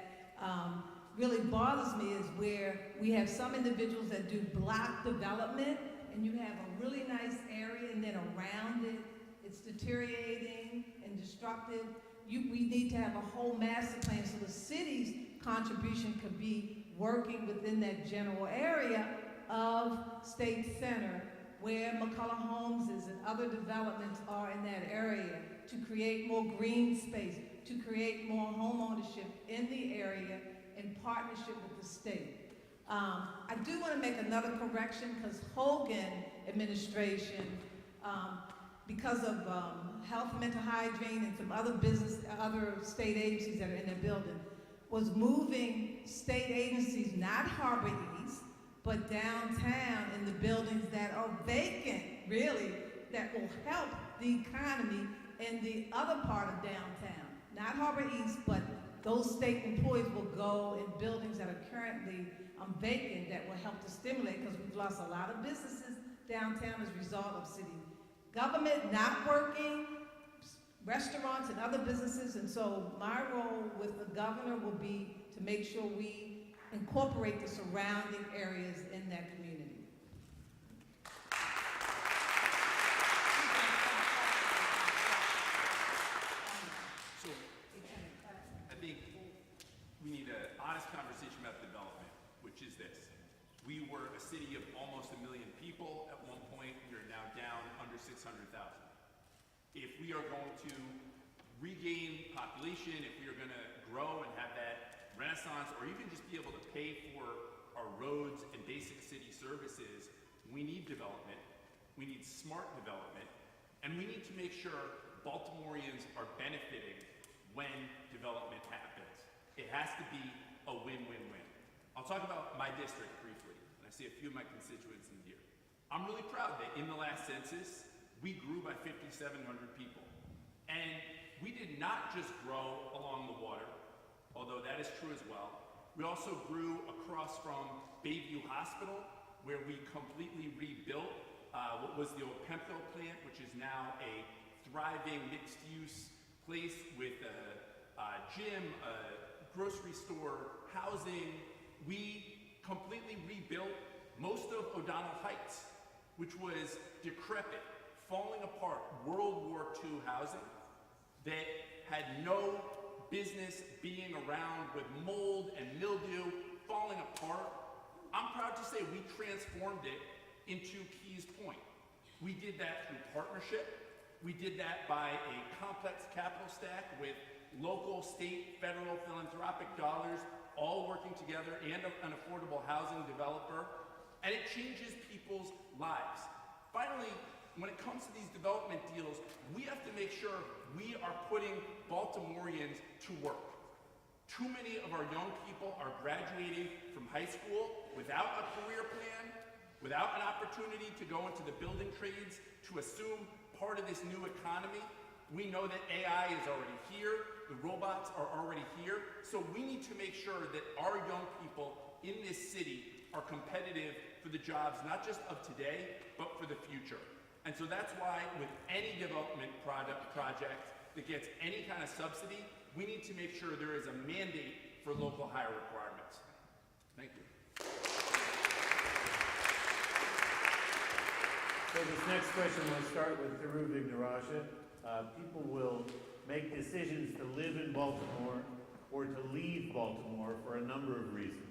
really bothers me is where we have some individuals that do block development and you have a really nice area and then around it, it's deteriorating and destructive. We need to have a whole master plan so the city's contribution could be working within that general area of State Center where McCullough Homes is and other developments are in that area to create more green space, to create more home ownership in the area in partnership with the state. I do want to make another correction because Hogan administration, because of health, mental hygiene, and some other state agencies that are in their building, was moving state agencies, not Harbor East, but downtown in the buildings that are vacant, really, that will help the economy in the other part of downtown. Not Harbor East, but those state employees will go in buildings that are currently vacant that will help to stimulate because we've lost a lot of businesses downtown as a result of city government not working, restaurants and other businesses, and so my role with the governor will be to make sure we incorporate the surrounding areas in that community. So, I think we are going to regain population, if we are going to grow and have that renaissance, or even just be able to pay for our roads and basic city services, we need development. We need smart development. And we need to make sure Baltimoreans are benefiting when development happens. It has to be a win-win-win. I'll talk about my district briefly, and I see a few of my constituents in here. I'm really proud that in the last census, we grew by 5,700 people. And we did not just grow along the water, although that is true as well. We also grew across from Bayview Hospital, where we completely rebuilt what was the old Pemphill plant, which is now a thriving mixed-use place with a gym, a grocery store, housing. We completely rebuilt most of O'Donnell Heights, which was decrepit, falling apart, World War II housing that had no business being around, with mold and mildew, falling apart. I'm proud to say we transformed it into Keys Point. We did that through partnership. We did that by a complex capital stack with local, state, federal, philanthropic dollars all working together, and an affordable housing developer. And it changes people's lives. Finally, when it comes to these development deals, we have to make sure we are putting Baltimoreans to work. Too many of our young people are graduating from high school without a career plan, without an opportunity to go into the building trades, to assume part of this new economy. We know that AI is already here, the robots are already here, so we need to make sure that our young people in this city are competitive for the jobs, not just of today, but for the future. And so that's why with any development project that gets any kind of subsidy, we need to make sure there is a mandate for local hire requirements. Thank you. So this next question will start with Thiru Vignarajah. People will make decisions to live in Baltimore or to leave Baltimore for a number of reasons.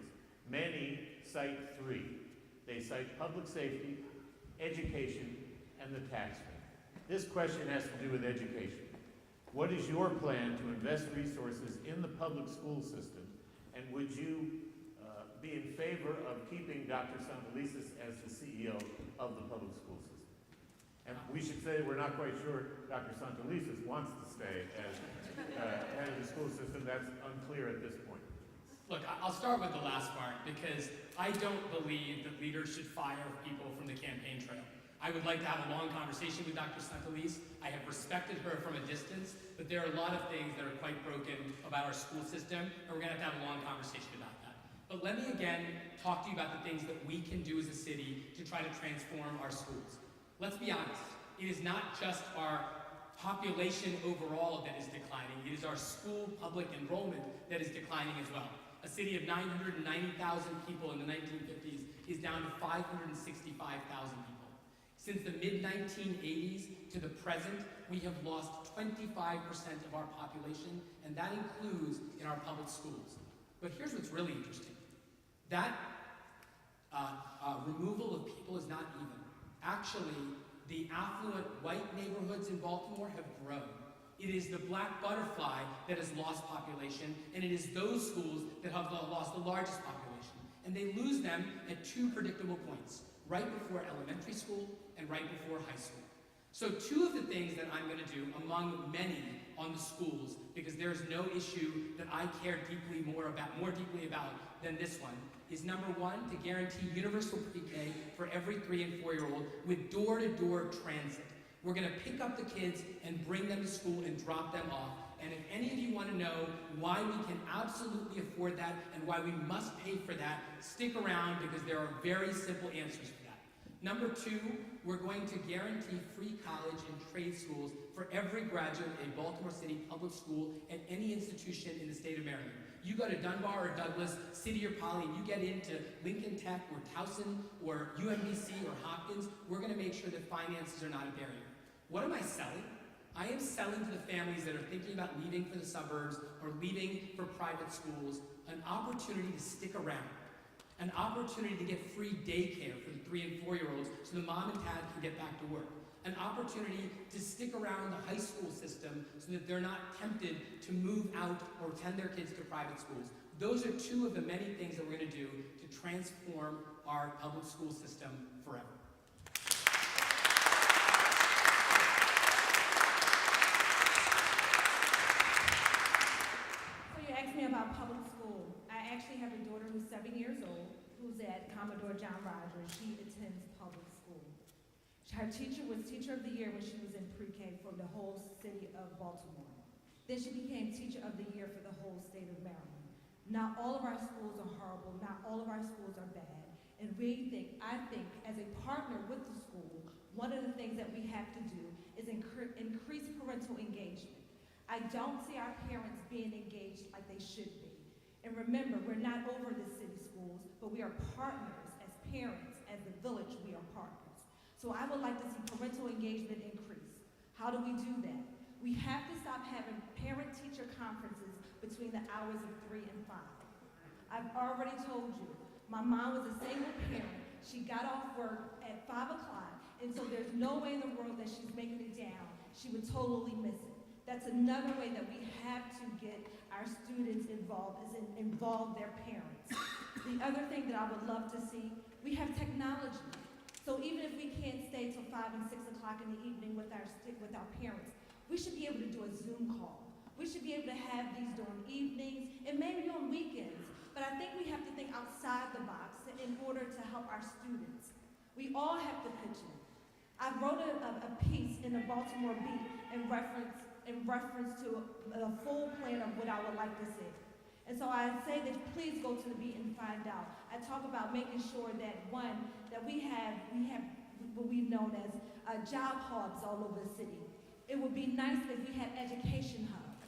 Many cite three. They cite public safety, education, and the tax rate. This question has to do with education. What is your plan to invest resources in the public school system, and would you be in favor of keeping Dr. Santelises as the CEO of the public school system? And we should say we're not quite sure Dr. Santelises wants to stay as head of the school system. That's unclear at this point. Look, I'll start with the last part, because I don't believe that leaders should fire people from the campaign trail. I would like to have a long conversation with Dr. Santelises. I have respected her from a distance, but there are a lot of things that are quite broken about our school system, and we're going to have a long conversation about that. But let me again talk to you about the things that we can do as a city to try to transform our schools. Let's be honest, it is not just our population overall that is declining, it is our school public enrollment that is declining as well. A city of 990,000 people in the 1950s is down to 565,000 people. Since the mid-1980s to the present, we have lost 25% of our population, and that includes in our public schools. But here's what's really interesting. That removal of people is not even. Actually, the affluent white neighborhoods in Baltimore have grown. It is the black butterfly that has lost population, and it is those schools that have lost the largest population. And they lose them at two predictable points, right before elementary school and right before high school. So two of the things that I'm going to do, among many on the schools, because there's no issue that I care more deeply about than this one, is number one, to guarantee universal pre-K for every 3- and 4-year-old with door-to-door transit. We're going to pick up the kids and bring them to school and drop them off. And if any of you want to know why we can absolutely afford that and why we must pay for that, stick around, because there are very simple answers for that. Number two, we're going to guarantee free college and trade schools for every graduate in a Baltimore City public school at any institution in the state of Maryland. You go to Dunbar or Douglas, City or Poly, and you get into Lincoln Tech or Towson or UMBC or Hopkins, we're going to make sure that finances are not a barrier. What am I selling? I am selling to the families that are thinking about leaving for the suburbs or leaving for private schools an opportunity to stick around, an opportunity to get free daycare for the 3- and 4-year-olds so the mom and dad can get back to work, an opportunity to stick around the high school system so that they're not tempted to move out or send their kids to private schools. Those are two of the many things that we're going to do to transform our public school system forever. So you asked me about public school. I actually have a daughter who's 7 years old, who's at Commodore John Rogers. She attends public school. Her teacher was Teacher of the Year when she was in pre-K for the whole city of Baltimore. Then she became Teacher of the Year for the whole state of Maryland. Not all of our schools are horrible, not all of our schools are bad. And I think, as a partner with the school, one of the things that we have to do is increase parental engagement. I don't see our parents being engaged like they should be. And remember, we're not over the city schools, but we are partners as parents, as the village, we are partners. So I would like to see parental engagement increase. How do we do that? We have to stop having parent-teacher conferences between the hours of 3 and 5. I've already told you, my mom was a single parent. She got off work at 5 o'clock, and so there's no way in the world that she's making it down. She would totally miss it. That's another way that we have to get our students involved, is involve their parents. The other thing that I would love to see, we have technology. So even if we can't stay till 5 and 6 o'clock in the evening with our parents, we should be able to do a Zoom call. We should be able to have these during evenings and maybe on weekends. But I think we have to think outside the box in order to help our students. We all have to pitch in. I wrote a piece in the Baltimore Beat in reference to a full plan of what I would like to see. And so I say that please go to the Beat and find out. I talk about making sure that that we have what we've known as job hubs all over the city. It would be nice if we had education hubs,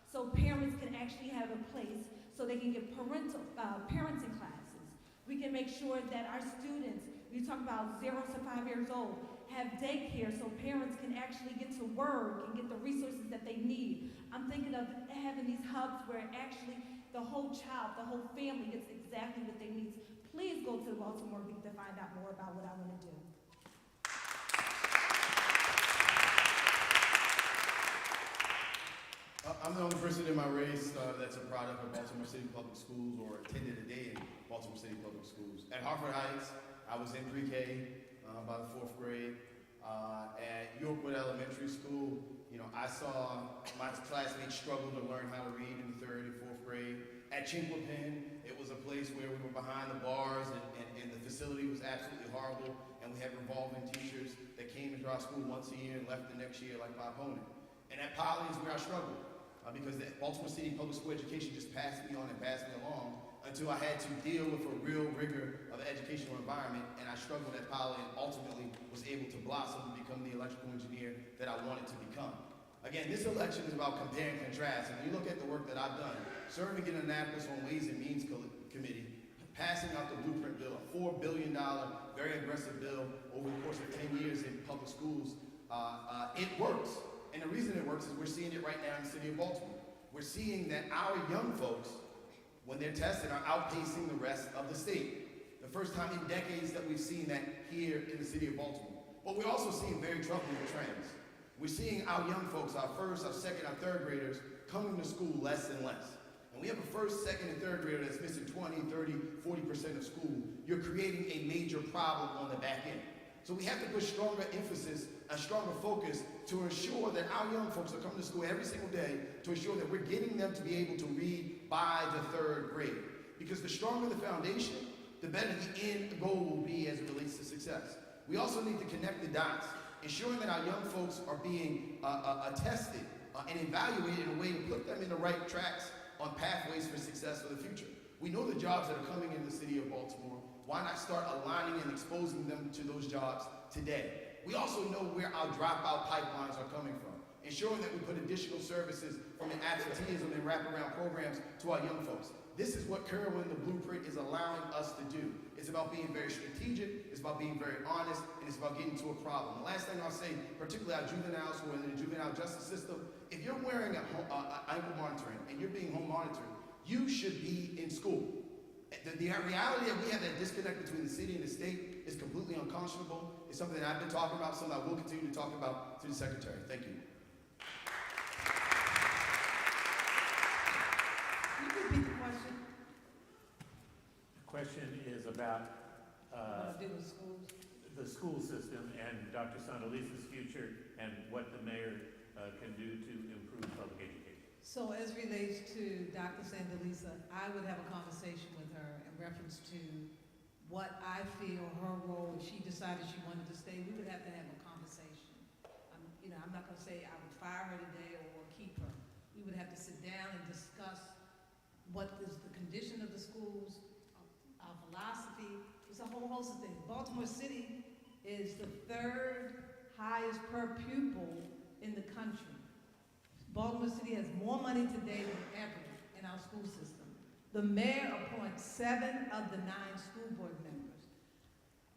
so parents can actually have a place so they can get parenting classes. We can make sure that our students, we talk about 0 to 5 years old, have daycare so parents can actually get to work and get the resources that they need. I'm thinking of having these hubs where actually the whole child, the whole family gets exactly what they need. Please go to the Baltimore Week to find out more about what I want to do. I'm the only person in my race that's a product of Baltimore City Public Schools or attended a day in Baltimore City Public Schools. At Hartford Heights, I was in pre-K by the 4th grade. At Yorkwood Elementary School, I saw my classmates struggle to learn how to read in the 3rd and 4th grade. At Chinquapin, it was a place where we were behind the bars and the facility was absolutely horrible, and we had revolving teachers that came into our school once a year and left the next year like my opponent. And at Poly is where I struggled. Because the Baltimore City Public School education just passed me on and passed me along until I had to deal with a real rigor of the educational environment, and I struggled at Poly and ultimately was able to blossom and become the electrical engineer that I wanted to become. Again, this election is about compare and contrast, and you look at the work that I've done, serving in Annapolis on Ways and Means Committee, passing out the blueprint bill, a $4 billion, very aggressive bill over the course of 10 years in public schools. It works. And the reason it works is we're seeing it right now in the city of Baltimore. We're seeing that our young folks, when they're tested, are outpacing the rest of the state. The first time in decades that we've seen that here in the city of Baltimore. But we're also seeing very troubling trends. We're seeing our young folks, our first, our second, our third graders, coming to school less and less. And we have a first, second, and third grader that's missing 20, 30, 40% of school. You're creating a major problem on the back end. So we have to put stronger emphasis, a stronger focus to ensure that our young folks are coming to school every single day to ensure that we're getting them to be able to read by the 3rd grade. Because the stronger the foundation, the better the end goal will be as it relates to success. We also need to connect the dots, ensuring that our young folks are being tested and evaluated in a way to put them in the right tracks on pathways for success for the future. We know the jobs that are coming in the city of Baltimore. Why not start aligning and exposing them to those jobs today? We also know where our dropout pipelines are coming from, ensuring that we put additional services from the absenteeism and wraparound programs to our young folks. This is what Kerwin, the blueprint, is allowing us to do. It's about being very strategic, it's about being very honest, and it's about getting to a problem. The last thing I'll say, particularly our juveniles who are in the juvenile justice system, if you're wearing ankle monitoring and you're being home monitored, you should be in school. The reality that we have that disconnect between the city and the state is completely unconscionable. It's something that I've been talking about, something I will continue to talk about to the Secretary. Thank you. Can you repeat the question? The question is about What to do with schools? the school system and Dr. Sandalisa's future and what the mayor can do to improve public education. So as relates to Dr. Sandalisa, I would have a conversation with her in reference to what I feel her role, if she decided she wanted to stay, we would have to have a conversation. I'm not gonna say I would fire her today or keep her. We would have to sit down and discuss what is the condition of the schools, our philosophy. It's a whole host of things. Baltimore City is the third highest per pupil in the country. Baltimore City has more money today than ever in our school system. The mayor appoints 7 of the 9 school board members.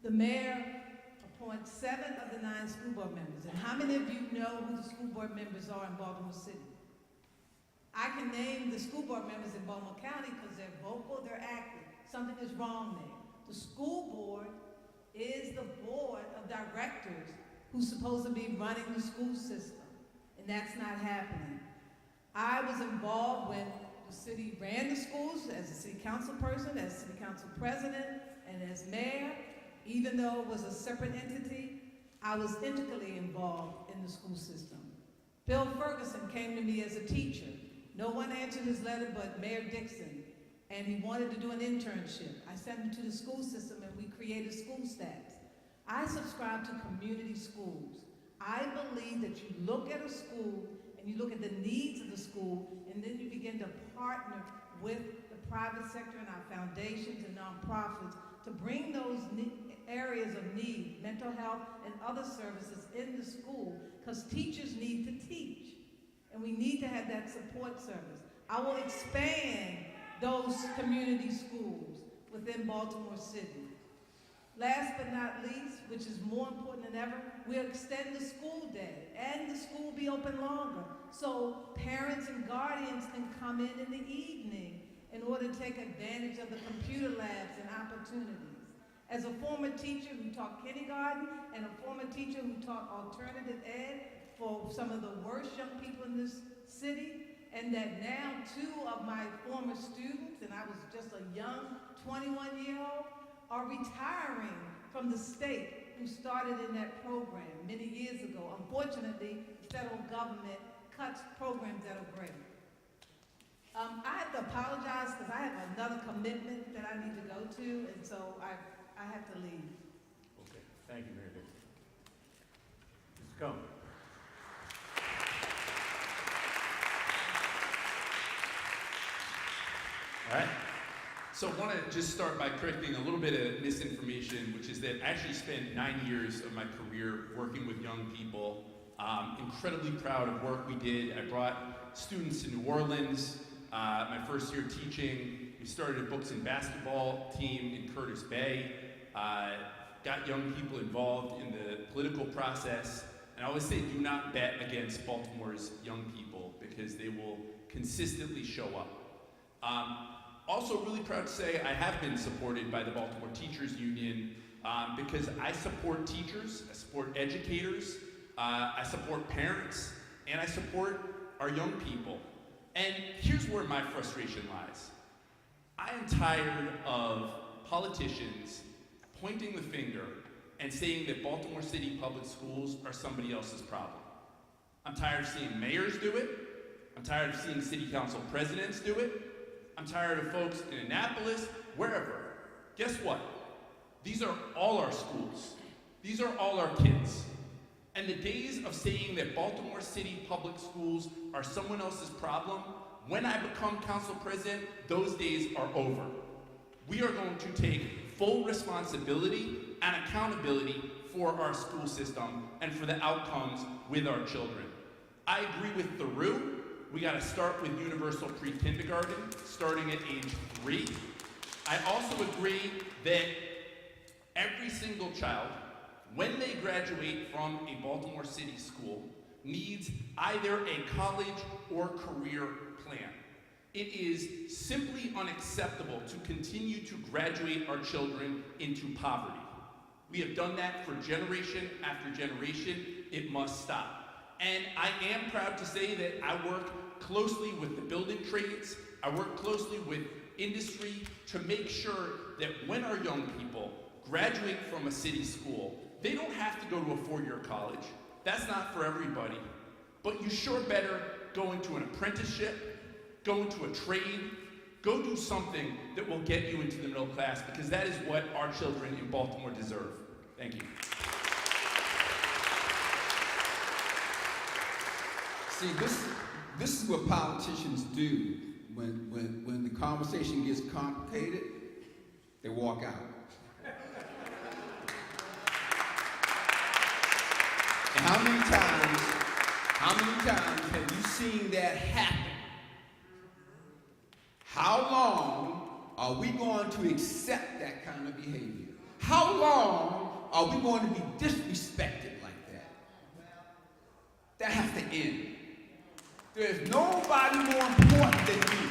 The mayor appoints 7 of the 9 school board members. And how many of you know who the school board members are in Baltimore City? I can name the school board members in Baltimore County because they're vocal, they're active. Something is wrong there. The school board is the board of directors who's supposed to be running the school system, and that's not happening. I was involved when the city ran the schools as a city council person, as city council president, and as mayor. Even though it was a separate entity, I was integrally involved in the school system. Bill Ferguson came to me as a teacher. No one answered his letter but Mayor Dixon, and he wanted to do an internship. I sent him to the school system and we created school stats. I subscribe to community schools. I believe that you look at a school and you look at the needs of the school, and then you begin to partner with the private sector and our foundations and nonprofits to bring those areas of need, mental health and other services in the school, because teachers need to teach. And we need to have that support service. I will expand those community schools within Baltimore City. Last but not least, which is more important than ever, we'll extend the school day and the school will be open longer so parents and guardians can come in the evening in order to take advantage of the computer labs and opportunities. As a former teacher who taught kindergarten and a former teacher who taught alternative ed for some of the worst young people in this city, and that now 2 of my former students, and I was just a young 21-year-old, are retiring from the state who started in that program many years ago. Unfortunately, the federal government cuts programs that are great. I have to apologize because I have another commitment that I need to go to, and so I have to leave. Okay, thank you, Mayor Dixon. Mr. Combs. All right. So I want to just start by correcting a little bit of misinformation, which is that I actually spent 9 years of my career working with young people. Incredibly proud of work we did. I brought students to New Orleans, my first year teaching. We started a books and basketball team in Curtis Bay, got young people involved in the political process. And I always say, do not bet against Baltimore's young people because they will consistently show up. Also really proud to say I have been supported by the Baltimore Teachers Union because I support teachers, I support educators, I support parents, and I support our young people. And here's where my frustration lies. I am tired of politicians pointing the finger and saying that Baltimore City public schools are somebody else's problem. I'm tired of seeing mayors do it. I'm tired of seeing city council presidents do it. I'm tired of folks in Annapolis, wherever. Guess what? These are all our schools. These are all our kids. And the days of saying that Baltimore City public schools are someone else's problem, when I become council president, those days are over. We are going to take full responsibility and accountability for our school system and for the outcomes with our children. I agree with Theroux. We got to start with universal pre-kindergarten, starting at age 3. I also agree that every single child, when they graduate from a Baltimore City school, needs either a college or career plan. It is simply unacceptable to continue to graduate our children into poverty. We have done that for generation after generation. It must stop. And I am proud to say that I work closely with the building trades. I work closely with industry to make sure that when our young people graduate from a city school, they don't have to go to a four-year college. That's not for everybody. But you sure better go into an apprenticeship, go into a trade, go do something that will get you into the middle class, because that is what our children in Baltimore deserve. Thank you. See, this is what politicians do when the conversation gets complicated. They walk out. And how many times have you seen that happen? How long are we going to accept that kind of behavior? How long are we going to be disrespected like that? That has to end. There's nobody more important than you.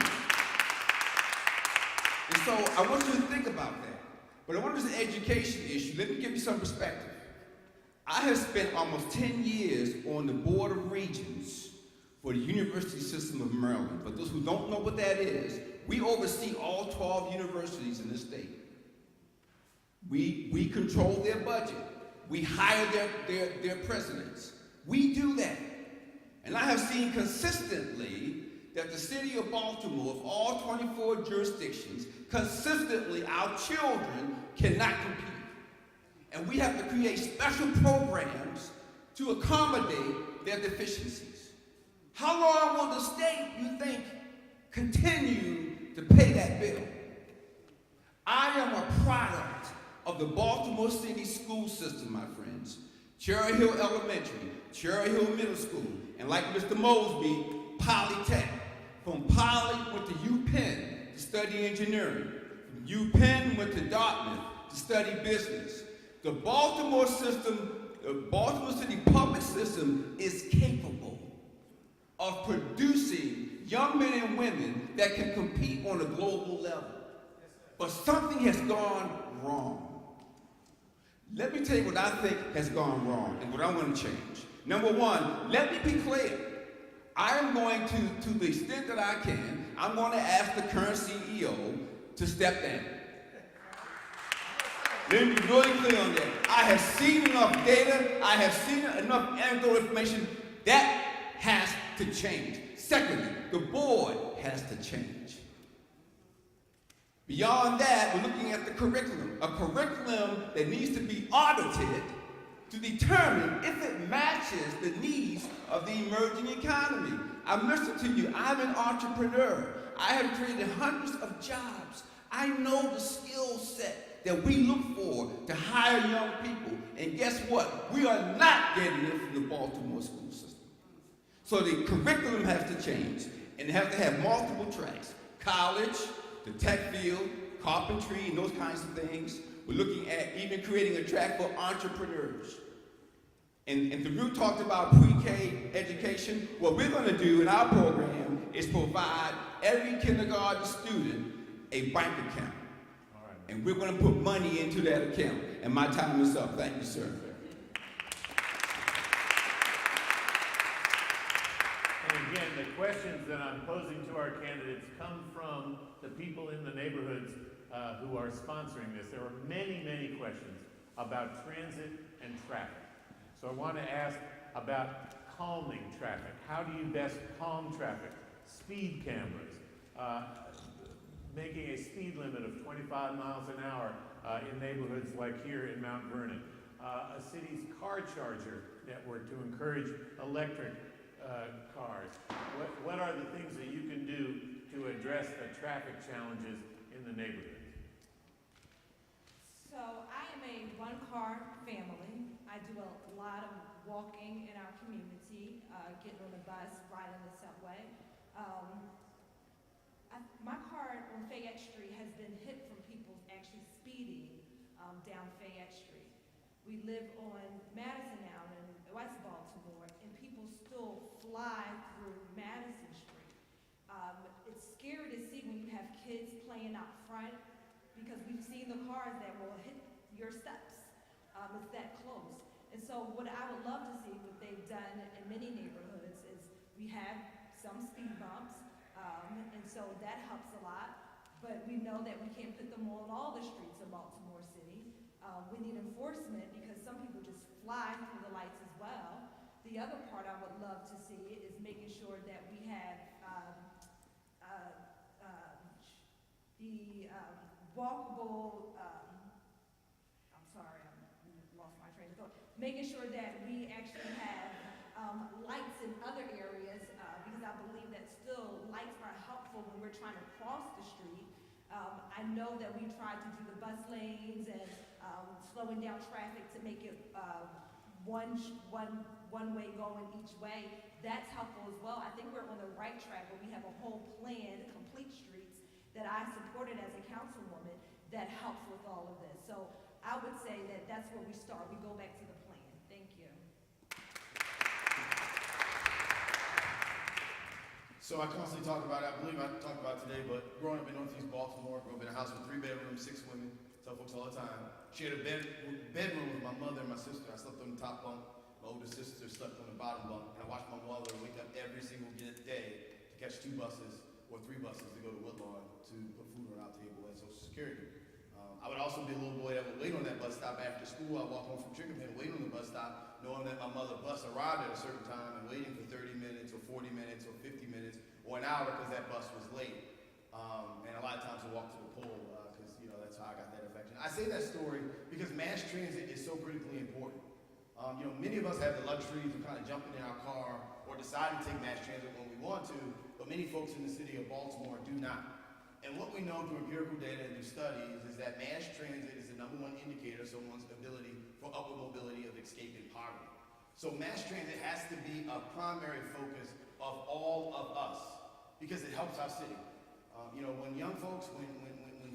And so I want you to think about that. But I want to do an education issue. Let me give you some perspective. I have spent almost 10 years on the Board of Regents for the University System of Maryland. For those who don't know what that is, we oversee all 12 universities in the state. We control their budget. We hire their presidents. We do that. And I have seen consistently that the city of Baltimore, of all 24 jurisdictions, consistently our children cannot compete. And we have to create special programs to accommodate their deficiencies. How long will the state, you think, continue to pay that bill? I am a product of the Baltimore City school system, my friends. Cherry Hill Elementary, Cherry Hill Middle School, and like Mr. Mosby, Polytech. From Poly, went to UPenn to study engineering. From UPenn, went to Dartmouth to study business. The Baltimore system, the Baltimore City public system is capable of producing young men and women that can compete on a global level. But something has gone wrong. Let me tell you what I think has gone wrong and what I want to change. Number one, let me be clear. I am going to the extent that I can, I'm going to ask the current CEO to step down. Let me be really clear on that. I have seen enough data, I have seen enough anecdotal information. That has to change. Secondly, the board has to change. Beyond that, we're looking at the curriculum, a curriculum that needs to be audited to determine if it matches the needs of the emerging economy. I'm listening to you. I'm an entrepreneur. I have created hundreds of jobs. I know the skill set that we look for to hire young people. And guess what? We are not getting it from the Baltimore school system. So the curriculum has to change, and it has to have multiple tracks. College, the tech field, carpentry, and those kinds of things. We're looking at even creating a track for entrepreneurs. And Thurut talked about pre-K education. What we're going to do in our program is provide every kindergarten student a bank account. All right. And we're going to put money into that account. And my time is up. Thank you, sir. And again, the questions that I'm posing to our candidates come from the people in the neighborhoods who are sponsoring this. There are many, many questions about transit and traffic. So I want to ask about calming traffic. How do you best calm traffic? Speed cameras, making a speed limit of 25 miles an hour in neighborhoods like here in Mount Vernon. A city's car charger network to encourage electric cars. What are the things that you can do to address the traffic challenges in the neighborhood? So I am a one-car family. I do a lot of walking in our community, getting on the bus, riding the subway. My car on Fayette Street has been hit from people actually speeding down Fayette Street. We live on Madison now in West Baltimore, and people still fly through Madison Street. It's scary to see when you have kids playing out front, because we've seen the cars that will hit your steps. It's that close. And so what I would love to see, what they've done in many neighborhoods, is we have some speed bumps, and so that helps a lot. But we know that we can't put them on all the streets of Baltimore City. We need enforcement because some people just fly through the lights as well. The other part I would love to see is making sure that we have the walkable, I'm sorry, I lost my train of thought. Making sure that we actually have lights in other areas because I believe that still lights are helpful when we're trying to cross the street. I know that we tried to do the bus lanes and slowing down traffic to make it one way going each way. That's helpful as well. I think we're on the right track where we have a whole plan, complete streets, that I supported as a councilwoman that helps with all of this. So I would say that that's where we start. We go back to the plan. Thank you. So I constantly talk about it, I believe I talked about it today, but growing up in Northeast Baltimore, grew up in a house with 3 bedrooms, 6 women, tell folks all the time. Shared a bedroom with my mother and my sister. I slept on the top bunk. My older sister slept on the bottom bunk. And I watched my mother wake up every single day to catch 2 buses or 3 buses to go to Woodlawn to put food on our table and Social Security. I would also be a little boy that would wait on that bus stop after school. I'd walk home from Chicken Pen, wait on the bus stop, knowing that my mother's bus arrived at a certain time and waiting for 30 minutes or 40 minutes or 50 minutes or an hour because that bus was late. And a lot of times I walk to the pool because, that's how I got that affection. I say that story because mass transit is so critically important. Many of us have the luxury of kind of jumping in our car or deciding to take mass transit when we want to, but many folks in the city of Baltimore do not. And what we know through empirical data and through studies is that mass transit is the #1 indicator of someone's ability for upward mobility of escaping poverty. So mass transit has to be a primary focus of all of us because it helps our city. When young folks, when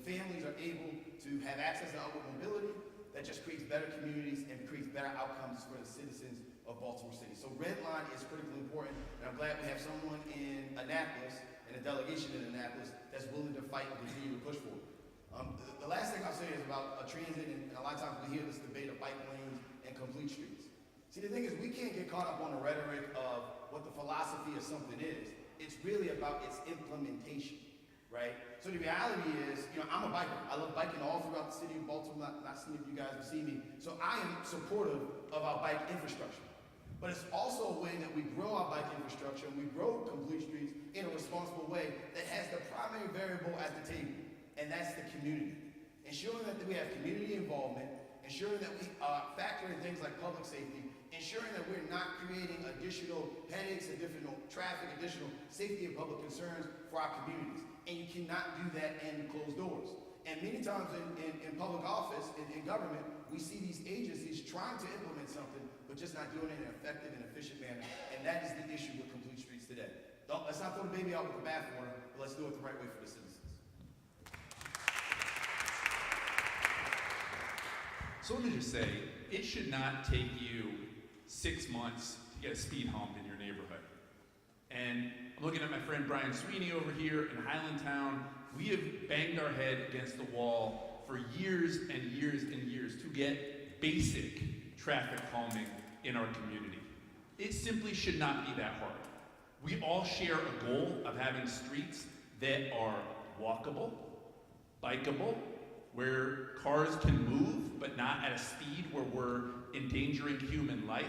families are able to have access to upward mobility, that just creates better communities and creates better outcomes for the citizens of Baltimore City. So Red Line is critically important, and I'm glad we have someone in Annapolis and a delegation in Annapolis that's willing to fight and continue to push for it. The last thing I'll say is about transit, and a lot of times we hear this debate of bike lanes and complete streets. See, the thing is, we can't get caught up on the rhetoric of what the philosophy of something is. It's really about its implementation, right? So the reality is, I'm a biker. I love biking all throughout the city of Baltimore. Not seeing if you guys will see me. So I am supportive of our bike infrastructure. But it's also a way that we grow our bike infrastructure and we grow complete streets in a responsible way that has the primary variable at the table, and that's the community. Ensuring that we have community involvement, ensuring that we factor in things like public safety, ensuring that we're not creating additional headaches, additional traffic, additional safety and public concerns for our communities. And you cannot do that in closed doors. And many times in public office, in government, we see these agencies trying to implement something, but just not doing it in an effective and efficient manner. And that is the issue with complete streets today. Let's not throw the baby out with the bathwater, but let's do it the right way for the citizens. So let me just say, it should not take you 6 months to get a speed hump in your neighborhood. And I'm looking at my friend Brian Sweeney over here in Highlandtown. We have banged our head against the wall for years and years and years to get basic traffic calming in our community. It simply should not be that hard. We all share a goal of having streets that are walkable, bikeable, where cars can move, but not at a speed where we're endangering human life.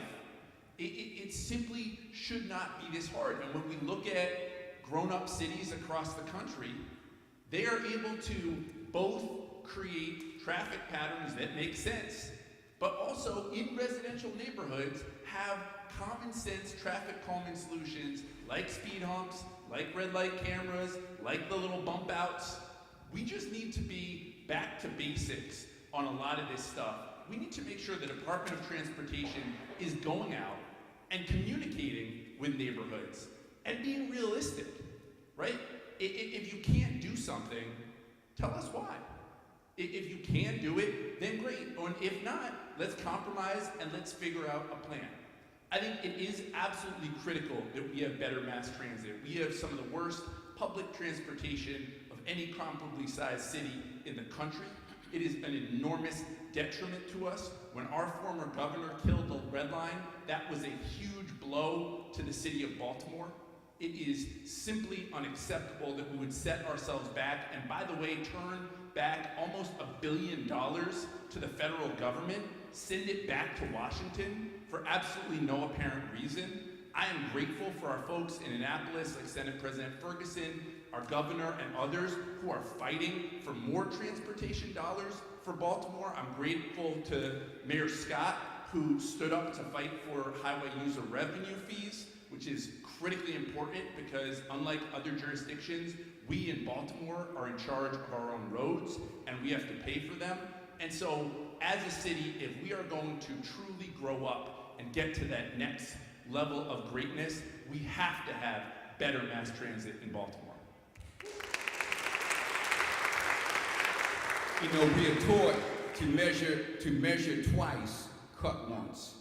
It simply should not be this hard. And when we look at grown-up cities across the country, they are able to both create traffic patterns that make sense, but also in residential neighborhoods have common sense traffic calming solutions like speed humps, like red light cameras, like the little bump outs. We just need to be back to basics on a lot of this stuff. We need to make sure the Department of Transportation is going out and communicating with neighborhoods and being realistic, right? If you can't do something, tell us why. If you can do it, then great. And if not, let's compromise and let's figure out a plan. I think it is absolutely critical that we have better mass transit. We have some of the worst public transportation of any comparably sized city in the country. It is an enormous detriment to us. when our former governor killed the Red Line, that was a huge blow to the city of Baltimore. It is simply unacceptable that we would set ourselves back, and by the way, turn back almost $1 billion to the federal government, send it back to Washington for absolutely no apparent reason. I am grateful for our folks in Annapolis, like Senate President Ferguson, our governor, and others who are fighting for more transportation dollars for Baltimore. I'm grateful to Mayor Scott, who stood up to fight for highway user revenue fees, which is critically important because unlike other jurisdictions, we in Baltimore are in charge of our own roads and we have to pay for them. And so as a city, if we are going to truly grow up and get to that next level of greatness, we have to have better mass transit in Baltimore. You know, we are taught to measure twice, cut once.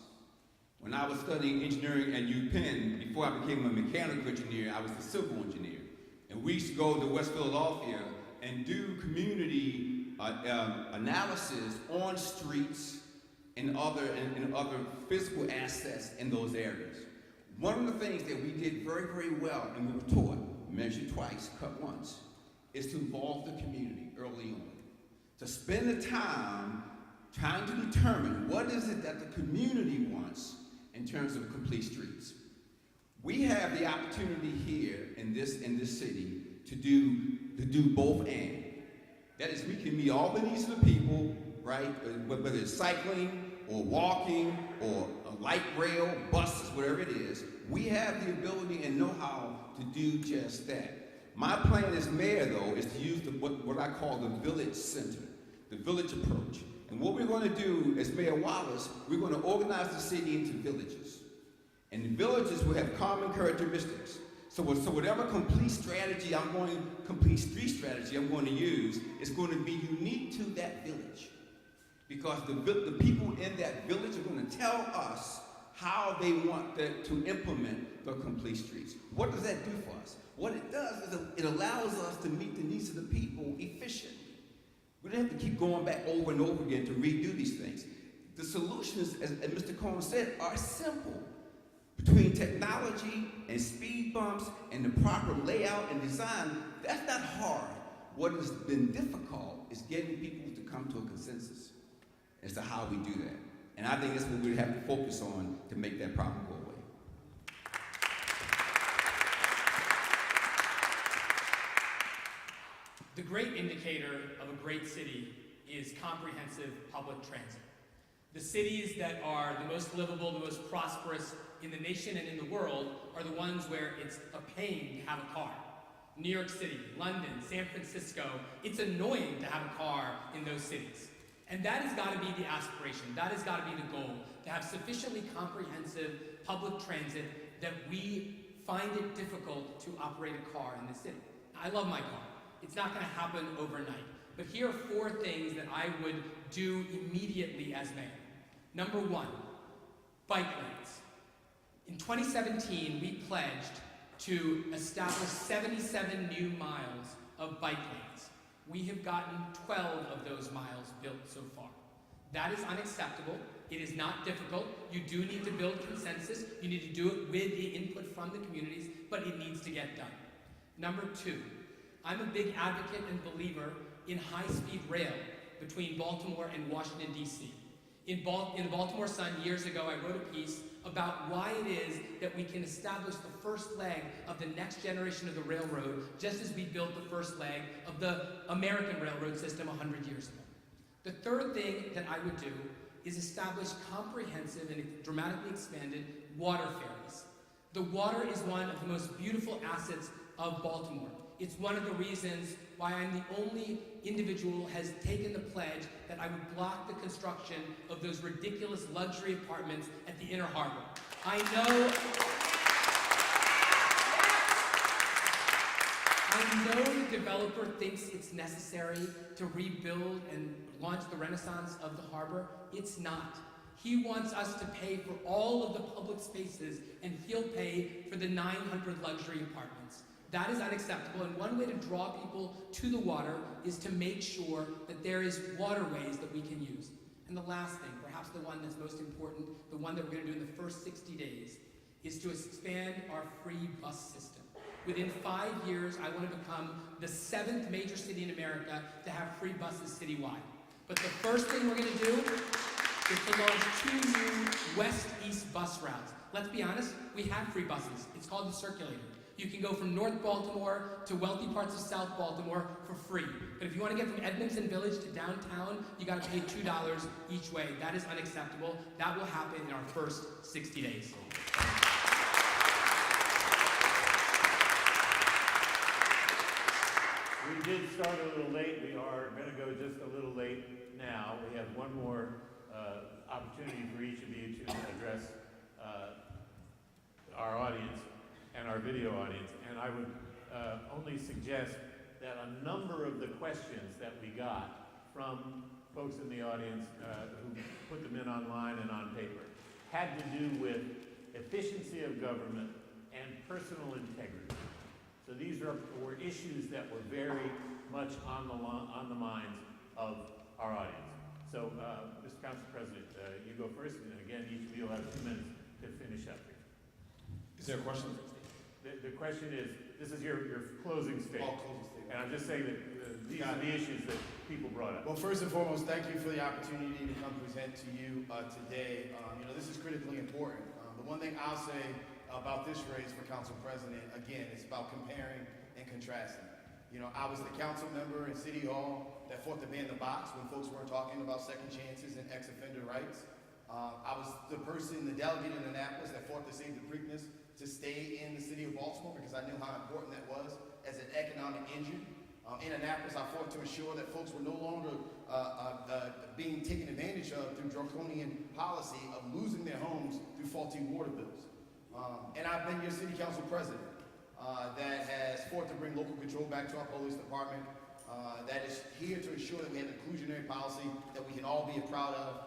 When I was studying engineering at UPenn, before I became a mechanical engineer, I was a civil engineer. And we used to go to West Philadelphia and do community analysis on streets and other physical assets in those areas. One of the things that we did very, very well, and we were taught, measure twice, cut once, is to involve the community early on. To spend the time trying to determine what is it that the community wants in terms of complete streets. We have the opportunity here in this city to do both and. That is, we can meet all the needs of the people, right? Whether it's cycling or walking or a light rail, buses, whatever it is, we have the ability and know-how to do just that. My plan as mayor, though, is to use what I call the village center, the village approach. And what we're going to do as Mayor Wallace, we're going to organize the city into villages. And the villages will have common characteristics. So whatever complete street strategy I'm going to use is going to be unique to that village. Because the people in that village are going to tell us how they want to implement the complete streets. What does that do for us? What it does is it allows us to meet the needs of the people efficiently. We don't have to keep going back over and over again to redo these things. The solutions, as Mr. Cohen said, are simple. Between technology and speed bumps and the proper layout and design, that's not hard. What has been difficult is getting people to come to a consensus as to how we do that. And I think that's what we have to focus on to make that problem go away. The great indicator of a great city is comprehensive public transit. The cities that are the most livable, the most prosperous in the nation and in the world are the ones where it's a pain to have a car. New York City, London, San Francisco, it's annoying to have a car in those cities. And that has got to be the aspiration, that has got to be the goal, to have sufficiently comprehensive public transit that we find it difficult to operate a car in the city. I love my car. It's not going to happen overnight. But here are 4 things that I would do immediately as mayor. Number 1, bike lanes. In 2017, we pledged to establish 77 new miles of bike lanes. We have gotten 12 of those miles built so far. That is unacceptable. It is not difficult. You do need to build consensus. You need to do it with the input from the communities, but it needs to get done. Number 2, I'm a big advocate and believer in high-speed rail between Baltimore and Washington, D.C. In the Baltimore Sun years ago, I wrote a piece about why it is that we can establish the first leg of the next generation of the railroad, just as we built the first leg of the American railroad system 100 years ago. The third thing that I would do is establish comprehensive and dramatically expanded water ferries. The water is one of the most beautiful assets of Baltimore. It's one of the reasons why I'm the only individual who has taken the pledge that I would block the construction of those ridiculous luxury apartments at the Inner Harbor. I know the developer thinks it's necessary to rebuild and launch the renaissance of the harbor. It's not. He wants us to pay for all of the public spaces, and he'll pay for the 900 luxury apartments. That is unacceptable, and one way to draw people to the water is to make sure that there is waterways that we can use. And the last thing, perhaps the one that's most important, the one that we're going to do in the first 60 days, is to expand our free bus system. Within 5 years, I want to become the 7th major city in America to have free buses citywide. But the first thing we're going to do is to launch 2 new west-east bus routes. Let's be honest, we have free buses. It's called the Circulator. You can go from North Baltimore to wealthy parts of South Baltimore for free. But if you want to get from Edmondson Village to downtown, you got to pay $2 each way. That is unacceptable. That will happen in our first 60 days. We did start a little late. We are going to go just a little late now. We have one more opportunity for each of you to address our audience and our video audience. And I would only suggest that a number of the questions that we got from folks in the audience who put them in online and on paper had to do with efficiency of government and personal integrity. So these were issues that were very much on the minds of our audience. So, Mr. Council President, you go first, and again, each of you will have 2 minutes to finish up here. Is there a question? The question is, this is your closing statement. Closing statement. And I'm just saying that these are the issues that people brought up. Well, first and foremost, thank you for the opportunity to come present to you today. This is critically important. The one thing I'll say about this race for council president, again, it's about comparing and contrasting. I was the council member in City Hall that fought to ban the box when folks weren't talking about second chances and ex-offender rights. I was the delegate in Annapolis that fought to save the Preakness to stay in the city of Baltimore because I knew how important that was as an economic engine. In Annapolis, I fought to ensure that folks were no longer being taken advantage of through draconian policy of losing their homes through faulty water bills. And I've been your city council president that has fought to bring local control back to our police department, that is here to ensure that we have inclusionary policy that we can all be proud of,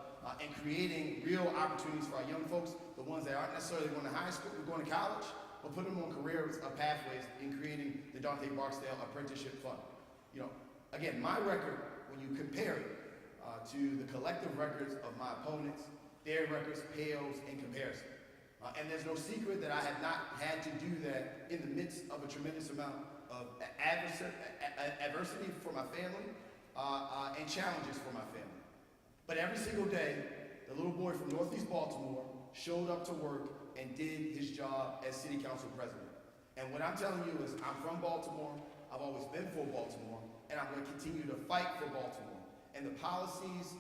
and creating real opportunities for our young folks, the ones that aren't necessarily going to high school or going to college, but put them on career pathways in creating the Dante Barksdale Apprenticeship Fund. Again, my record, when you compare it to the collective records of my opponents, their records pales in comparison. And there's no secret that I have not had to do that in the midst of a tremendous amount of adversity for my family and challenges for my family. But every single day, the little boy from Northeast Baltimore showed up to work and did his job as city council president. And what I'm telling you is I'm from Baltimore, I've always been for Baltimore, and I'm going to continue to fight for Baltimore. And the policies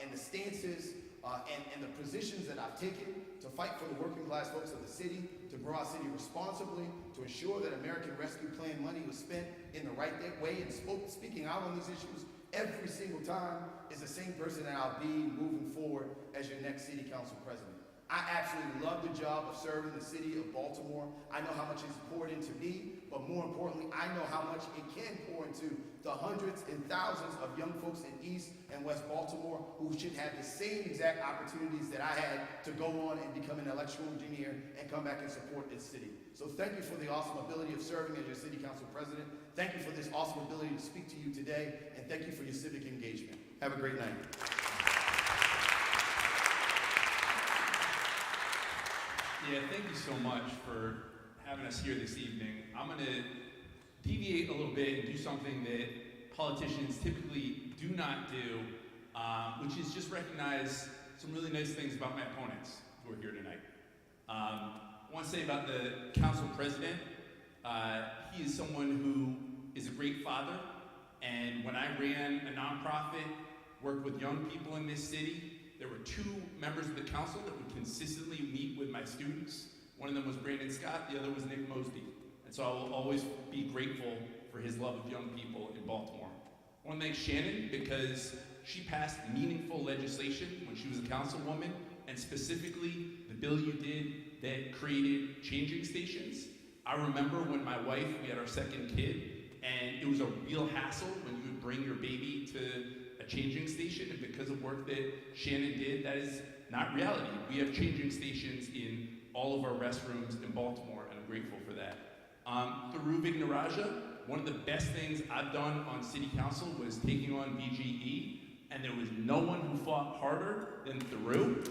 and the stances and the positions that I've taken to fight for the working class folks of the city, to grow our city responsibly, to ensure that American Rescue Plan money was spent in the right way, and speaking out on these issues every single time is the same person that I'll be moving forward as your next city council president. I absolutely love the job of serving the city of Baltimore. I know how much it's poured into me, but more importantly, I know how much it can pour into the hundreds and thousands of young folks in East and West Baltimore who should have the same exact opportunities that I had to go on and become an electrical engineer and come back and support this city. So thank you for the awesome ability of serving as your city council president. Thank you for this awesome ability to speak to you today, and thank you for your civic engagement. Have a great night. Yeah, thank you so much for having us here this evening. I'm going to deviate a little bit and do something that politicians typically do not do, which is just recognize some really nice things about my opponents who are here tonight. I want to say about the council president, he is someone who is a great father, and when I ran a nonprofit, worked with young people in this city, there were 2 members of the council that would consistently meet with my students. One of them was Brandon Scott, the other was Nick Mosby. And so I will always be grateful for his love of young people in Baltimore. I want to thank Shannon because she passed meaningful legislation when she was a councilwoman, and specifically the bill you did that created changing stations. I remember when my wife, we had our second kid, and it was a real hassle when you would bring your baby to a changing station, and because of work that Shannon did, that is not reality. We have changing stations in all of our restrooms in Baltimore, and I'm grateful for that. Through Vignaraja, one of the best things I've done on city council was taking on BGE and there was no one who fought harder than Theroux.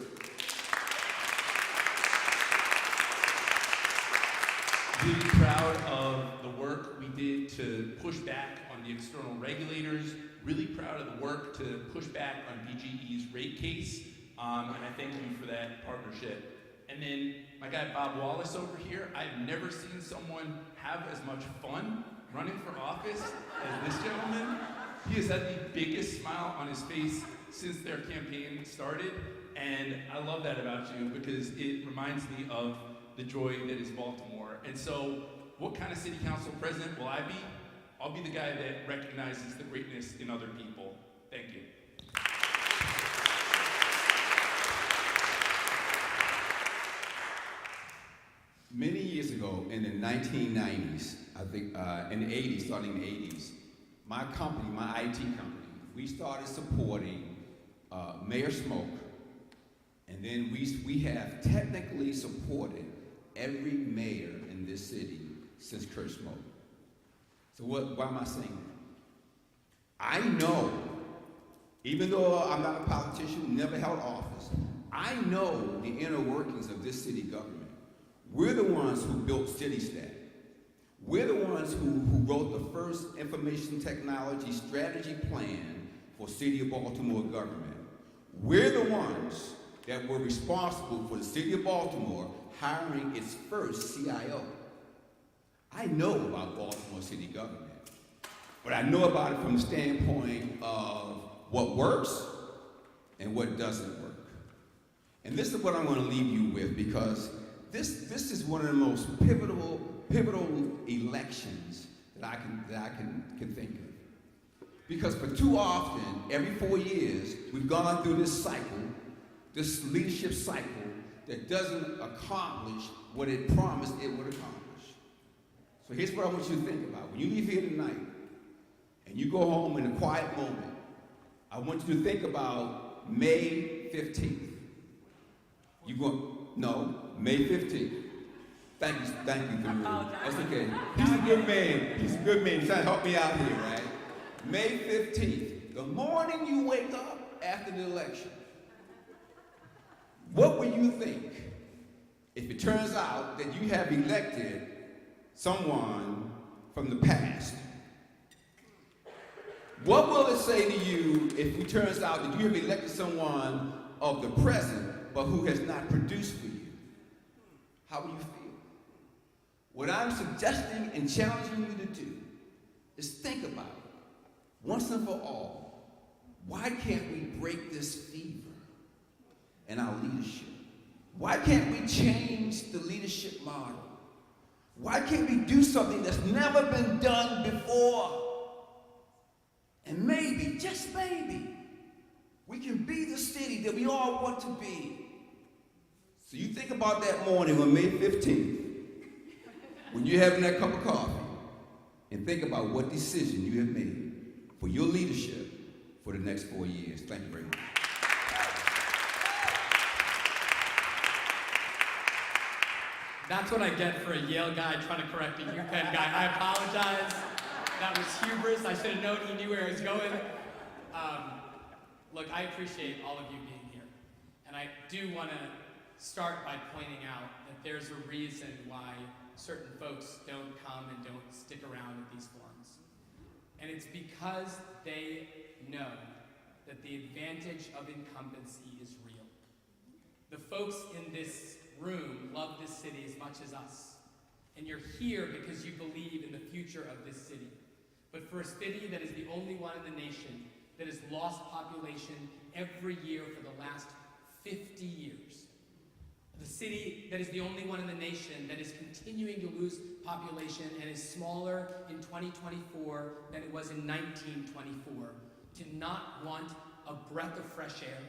Really proud of the work we did to push back on the external regulators. Really proud of the work to push back on BGE's rate case. And I thank you for that partnership. And then my guy Bob Wallace over here, I've never seen someone have as much fun running for office as this gentleman. He has had the biggest smile on his face since their campaign started. And I love that about you because it reminds me of the joy that is Baltimore. And so, what kind of city council president will I be? I'll be the guy that recognizes the greatness in other people. Thank you. Many years ago, in the 1990s, I think, in the 80s, starting in the 80s, my company, my IT company, we started supporting Mayor Smoke, and then we have technically supported every mayor in this city since Kurt Smoke. So why am I saying that? I know, even though I'm not a politician, never held office, I know the inner workings of this city government. We're the ones who built CityStat. We're the ones who wrote the first information technology strategy plan for City of Baltimore government. We're the ones that were responsible for the City of Baltimore hiring its first CIO. I know about Baltimore city government, but I know about it from the standpoint of what works and what doesn't work. And this is what I'm going to leave you with, because this is one of the most pivotal elections that I can think of. Because for too often, every 4 years, we've gone through this cycle, this leadership cycle that doesn't accomplish what it promised it would accomplish. So here's what I want you to think about. When you leave here tonight and you go home in a quiet moment, I want you to think about May 15th. May 15th. Thank you, Theroux. That's okay. He's a good man. He's a good man. He's trying to help me out here, right? May 15th, the morning you wake up after the election. What will you think if it turns out that you have elected someone from the past? What will it say to you if it turns out that you have elected someone of the present but who has not produced for you? How will you feel? What I'm suggesting and challenging you to do is think about it. Once and for all, why can't we break this fever in our leadership? Why can't we change the leadership model? Why can't we do something that's never been done before? And maybe, just maybe, we can be the city that we all want to be. So you think about that morning on May 15th, when you're having that cup of coffee, and think about what decision you have made for your leadership for the next 4 years. Thank you very much. That's what I get for a Yale guy trying to correct a UPenn guy. I apologize. That was hubris. I should have known he knew where I was going. Look, I appreciate all of you being here. And I do want to start by pointing out that there's a reason why certain folks don't come and don't stick around at these forums. And it's because they know that the advantage of incumbency is real. The folks in this room love this city as much as us. And you're here because you believe in the future of this city. But for a city that is the only one in the nation that has lost population every year for the last 50 years, the city that is the only one in the nation that is continuing to lose population and is smaller in 2024 than it was in 1924, to not want a breath of fresh air,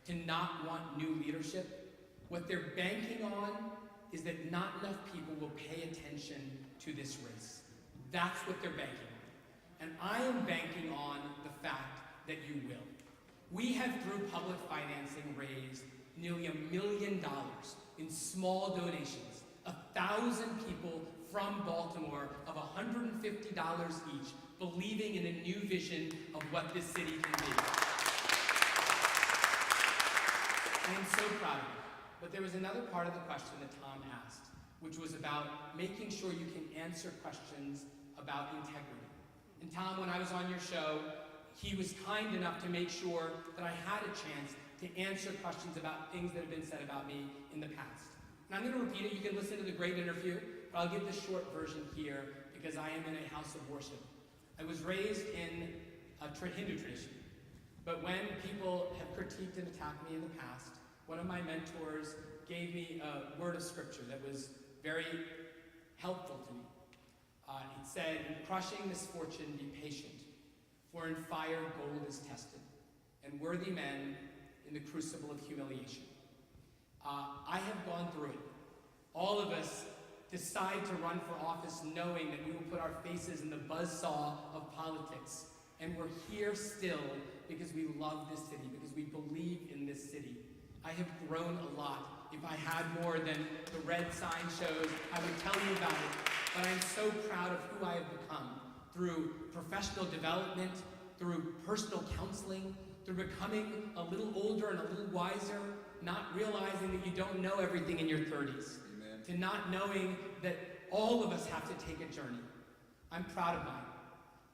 to not want new leadership, what they're banking on is that not enough people will pay attention to this race. That's what they're banking on. And I am banking on the fact that you will. We have, through public financing, raised nearly $1 million in small donations, 1,000 people from Baltimore of $150 each, believing in a new vision of what this city can be. I am so proud of you. But there was another part of the question that Tom asked, which was about making sure you can answer questions about integrity. And Tom, when I was on your show, he was kind enough to make sure that I had a chance to answer questions about things that have been said about me in the past. And I'm going to repeat it. You can listen to the great interview, but I'll give the short version here because I am in a house of worship. I was raised in a Hindu tradition, but when people have critiqued and attacked me in the past, one of my mentors gave me a word of scripture that was very helpful to me. It said, "In crushing misfortune, be patient, for in fire gold is tested, and worthy men in the crucible of humiliation." I have gone through it. All of us decide to run for office knowing that we will put our faces in the buzzsaw of politics. And we're here still because we love this city, because we believe in this city. I have grown a lot. If I had more than the red sign shows, I would tell you about it. But I'm so proud of who I have become through professional development, through personal counseling, through becoming a little older and a little wiser, not realizing that you don't know everything in your 30s, Amen. to not knowing that all of us have to take a journey. I'm proud of mine.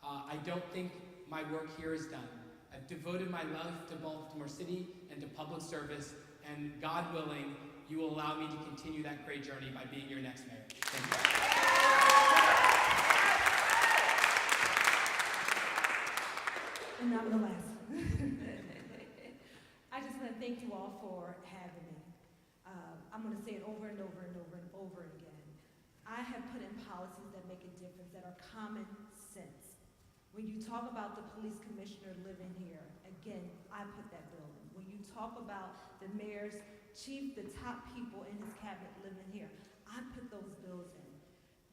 I don't think my work here is done. I've devoted my life to Baltimore City and to public service, and God willing, you will allow me to continue that great journey by being your next mayor. Thank you. And I'm the last one. I just want to thank you all for having me. I'm going to say it over and over and over and over again. I have put in policies that make a difference, that are common sense. When you talk about the police commissioner living here, again, I put that bill in. When you talk about the mayor's chief, the top people in his cabinet living here, I put those bills in.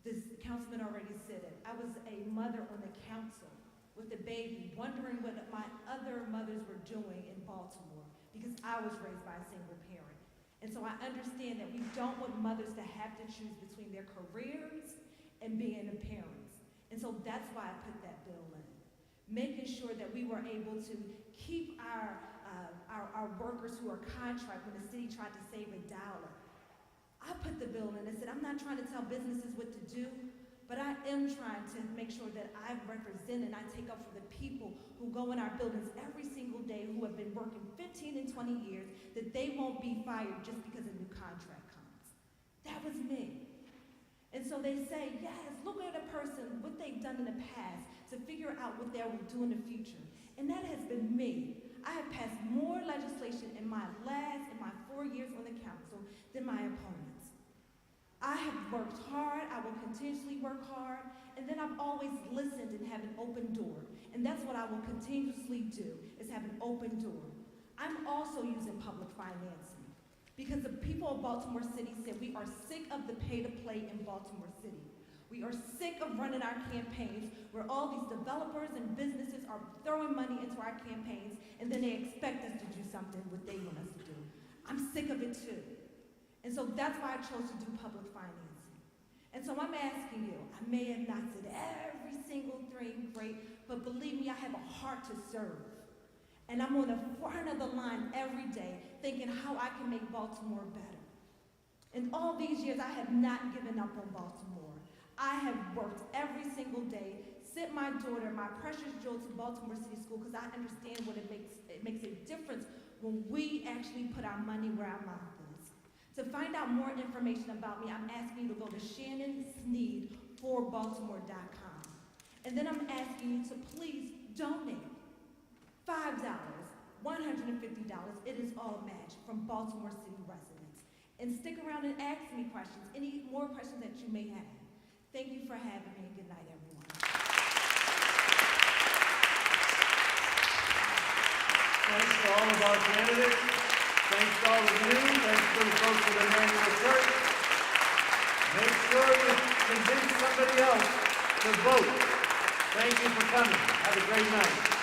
This councilman already said it. I was a mother on the council with a baby, wondering what my other mothers were doing in Baltimore because I was raised by a single parent. And so I understand that we don't want mothers to have to choose between their careers and being a parent. And so that's why I put that bill in, making sure that we were able to keep our workers who are contract when the city tried to save $1. I put the bill in and said, I'm not trying to tell businesses what to do, but I am trying to make sure that I represent and I take up for the people who go in our buildings every single day, who have been working 15 and 20 years, that they won't be fired just because a new contract comes. That was me. And so they say, yes, look at a person, what they've done in the past, to figure out what they will do in the future. And that has been me. I have passed more legislation in my 4 years on the council than my opponents. I have worked hard, I will continuously work hard, and then I've always listened and have an open door. And that's what I will continuously do, is have an open door. I'm also using public financing, because the people of Baltimore City said we are sick of the pay-to-play in Baltimore City. We are sick of running our campaigns where all these developers and businesses are throwing money into our campaigns and then they expect us to do something what they want us to do. I'm sick of it too. And so that's why I chose to do public financing. And so I'm asking you, I may have not said every single thing great, but believe me, I have a heart to serve. And I'm on the front of the line every day thinking how I can make Baltimore better. In all these years, I have not given up on Baltimore. I have worked every single day, sent my daughter, my precious Jill, to Baltimore City School because I understand what it makes a difference when we actually put our money where our mouth is. To find out more information about me, I'm asking you to go to shannonsneed4baltimore.com. And then I'm asking you to please donate $5, $150. It is all matched from Baltimore City residents. And stick around and ask me questions, any more questions that you may have. Thank you for having me, and good night, everyone. Thanks to all of our candidates. Thanks to all of you. Thanks to the folks at Emmanuel Church. Make sure you convince somebody else to vote. Thank you for coming. Have a great night.